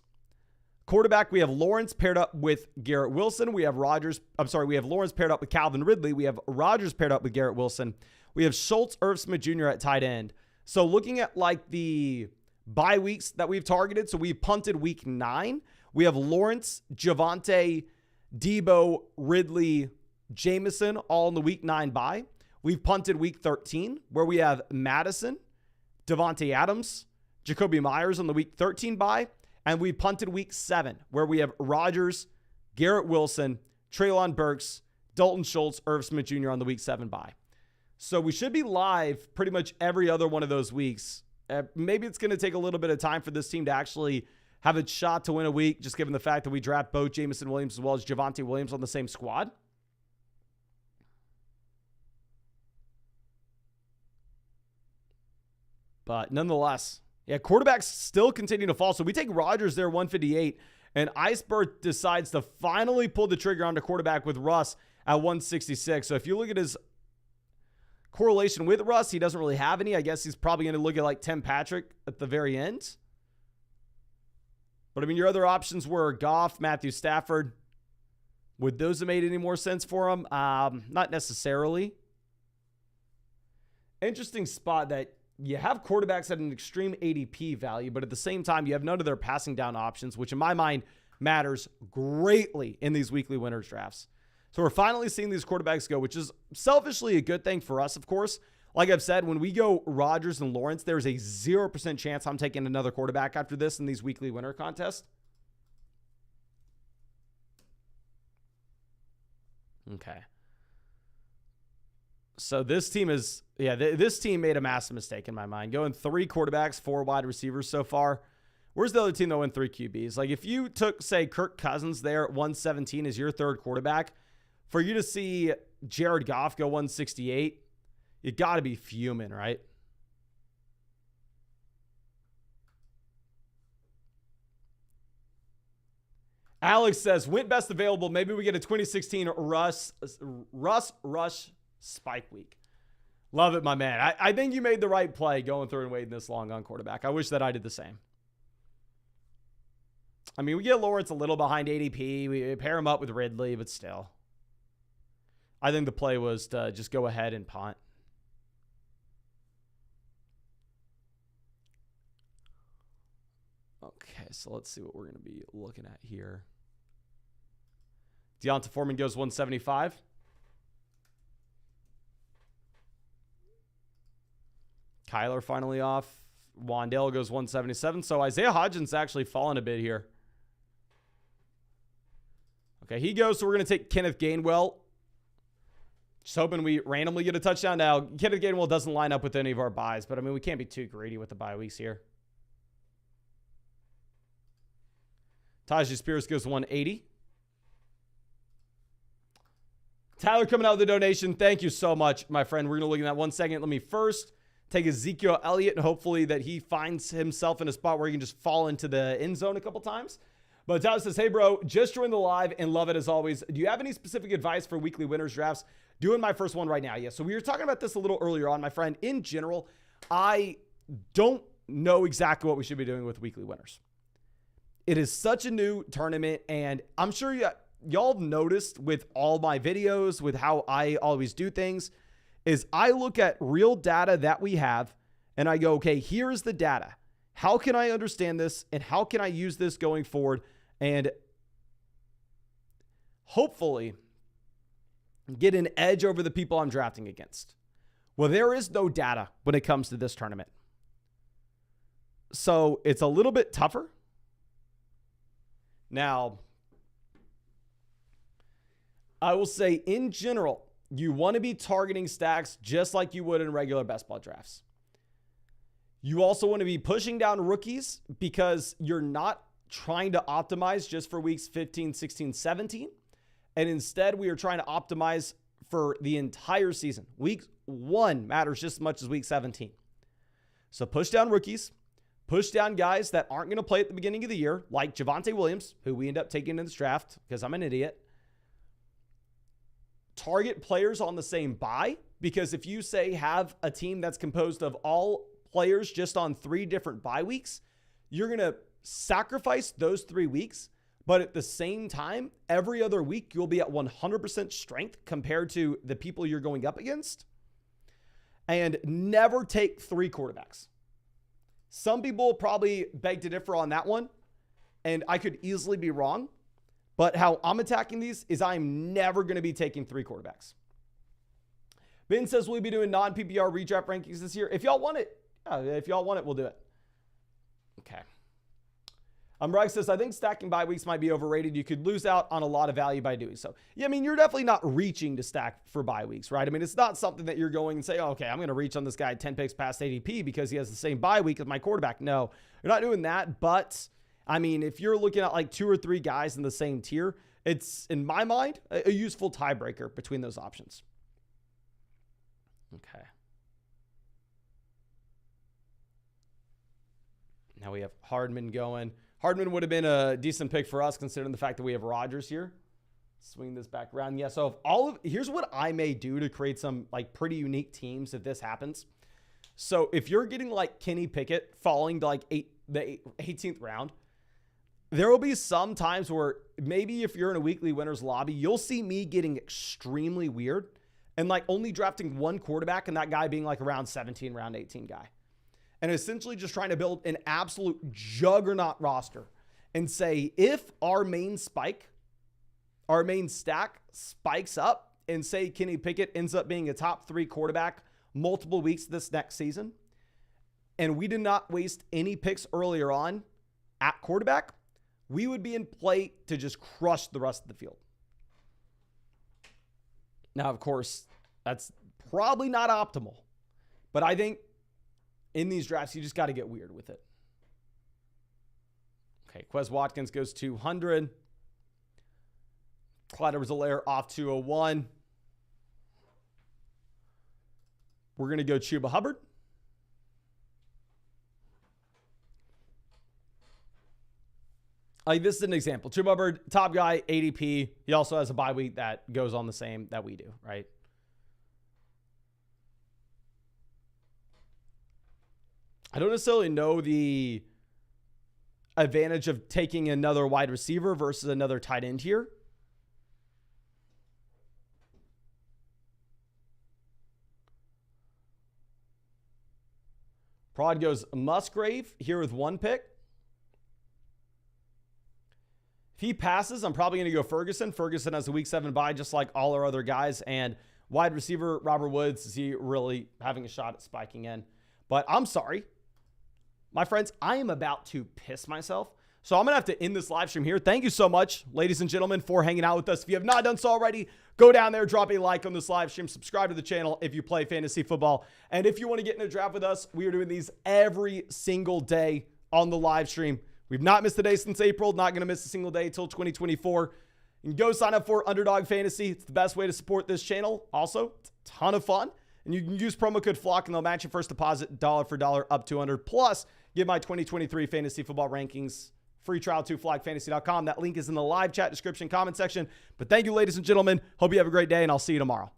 Quarterback, we have Lawrence paired up with Garrett Wilson. We have Lawrence paired up with Calvin Ridley. We have Rodgers paired up with Garrett Wilson. We have Schultz, Irv Smith Jr. at tight end. So looking at like the bye weeks that we've targeted, so we've punted week 9. We have Lawrence, Javonte, Deebo, Ridley, Jamison all in the week 9 bye. We've punted week 13 where we have Madison, Devontae Adams, Jacoby Myers on the week 13 bye. And we punted week 7, where we have Rodgers, Garrett Wilson, Treylon Burks, Dalton Schultz, Irv Smith Jr. on the week 7 bye. So we should be live pretty much every other one of those weeks. Maybe it's going to take a little bit of time for this team to actually have a shot to win a week, just given the fact that we draft both Jamison Williams as well as Javonte Williams on the same squad. But nonetheless, yeah, quarterbacks still continue to fall. So we take Rodgers there, 158, and Iceberg decides to finally pull the trigger on the quarterback with Russ at 166. So if you look at his correlation with Russ, he doesn't really have any. I guess he's probably going to look at like Tim Patrick at the very end. But I mean, your other options were Goff, Matthew Stafford, Would those have made any more sense for him? Not necessarily. Interesting spot that you have quarterbacks at an extreme ADP value, but at the same time, you have none of their passing down options, which in my mind matters greatly in these weekly winners drafts. So we're finally seeing these quarterbacks go, which is selfishly a good thing for us, of course. Like I've said, when we go Rodgers and Lawrence, there's a 0% chance I'm taking another quarterback after this in these weekly winner contests. Okay. So this team is, this team made a massive mistake in my mind. Going 3 quarterbacks, 4 wide receivers so far. Where's the other team that went 3 QBs? Like if you took, say, Kirk Cousins there at 117 as your third quarterback, for you to see Jared Goff go 168, you got to be fuming, right? Alex says, went best available. Maybe we get a 2016 Rush spike week. Love it, my man. I think you made the right play going through and waiting this long on quarterback. I wish that I did the same. I mean, we get Lawrence a little behind ADP. We pair him up with Ridley, but still. I think the play was to just go ahead and punt. Okay, so let's see what we're going to be looking at here. Deonta Foreman goes 175. Kyler finally off. Wandale goes 177. So Isaiah Hodgins actually fallen a bit here. Okay, he goes. So we're going to take Kenneth Gainwell. Just hoping we randomly get a touchdown. Now, Kenneth Gainwell doesn't line up with any of our buys, but I mean, we can't be too greedy with the bye weeks here. Tajay Spears goes 180. Tyler coming out with the donation. Thank you so much, my friend. We're going to look at that 1 second. Let me first take Ezekiel Elliott and hopefully that he finds himself in a spot where he can just fall into the end zone a couple times. But Tyler says, hey, bro, just joined the live and love it as always. Do you have any specific advice for weekly winners drafts? Doing my first one right now. Yeah, so we were talking about this a little earlier on, my friend. In general, I don't know exactly what we should be doing with weekly winners. It is such a new tournament, and I'm sure y'all have noticed with all my videos, with how I always do things, is I look at real data that we have, and I go, okay, here's the data. How can I understand this, and how can I use this going forward, and hopefully get an edge over the people I'm drafting against? Well, there is no data when it comes to this tournament. So it's a little bit tougher. Now, I will say in general, you want to be targeting stacks just like you would in regular best ball drafts. You also want to be pushing down rookies because you're not trying to optimize just for weeks 15, 16, 17. And instead, we are trying to optimize for the entire season. Week 1 matters just as much as week 17. So push down rookies. Push down guys that aren't going to play at the beginning of the year, like Javonte Williams, who we end up taking in this draft because I'm an idiot. Target players on the same bye, because if you say have a team that's composed of all players just on 3 different bye weeks, you're going to sacrifice those 3 weeks. But at the same time, every other week, you'll be at 100% strength compared to the people you're going up against. And never take 3 quarterbacks. Some people probably beg to differ on that one, and I could easily be wrong. But how I'm attacking these is I'm never going to be taking 3 quarterbacks. Ben says, will we be doing non-PPR redraft rankings this year? If y'all want it, we'll do it. Okay. Rex says, I think stacking bye weeks might be overrated. You could lose out on a lot of value by doing so. Yeah, I mean, you're definitely not reaching to stack for bye weeks, right? I mean, it's not something that you're going and say, oh, okay, I'm going to reach on this guy 10 picks past ADP because he has the same bye week as my quarterback. No, you're not doing that. But, I mean, if you're looking at like 2 or 3 guys in the same tier, it's, in my mind, a useful tiebreaker between those options. Okay. Now we have Hardman going. Hardman would have been a decent pick for us considering the fact that we have Rodgers here. Swing this back around. Yeah, so here's what I may do to create some like pretty unique teams if this happens. So if you're getting like Kenny Pickett falling to like the 18th round, There will be some times where maybe if you're in a weekly winners lobby, you'll see me getting extremely weird and like only drafting one quarterback and that guy being like a round 17, round 18 guy. And essentially just trying to build an absolute juggernaut roster and say, if our main stack spikes up and say Kenny Pickett ends up being a top 3 quarterback multiple weeks this next season, and we did not waste any picks earlier on at quarterback, we would be in play to just crush the rest of the field. Now, of course, that's probably not optimal, but I think in these drafts, you just got to get weird with it. Okay, Quez Watkins goes 200. Clyde Edwards-Helaire off 201. We're going to go Chuba Hubbard. Like, this is an example. Chuba Hubbard, top guy, ADP. He also has a bye week that goes on the same that we do, right? I don't necessarily know the advantage of taking another wide receiver versus another tight end here. Prod goes Musgrave here with 1 pick. If he passes, I'm probably going to go Ferguson. Ferguson has a week 7 bye, just like all our other guys. And wide receiver, Robert Woods, is he really having a shot at spiking in? But I'm sorry. My friends, I am about to piss myself. So I'm going to have to end this live stream here. Thank you so much, ladies and gentlemen, for hanging out with us. If you have not done so already, go down there, drop a like on this live stream, subscribe to the channel if you play fantasy football. And if you want to get in a draft with us, we are doing these every single day on the live stream. We've not missed a day since April, not going to miss a single day until 2024. You can go sign up for Underdog Fantasy. It's the best way to support this channel. Also, it's a ton of fun. And you can use promo code FLOCK and they'll match your first deposit dollar for dollar up to 100. Plus, get my 2023 fantasy football rankings. Free trial to flockfantasy.com. That link is in the live chat description comment section. But thank you, ladies and gentlemen. Hope you have a great day, and I'll see you tomorrow.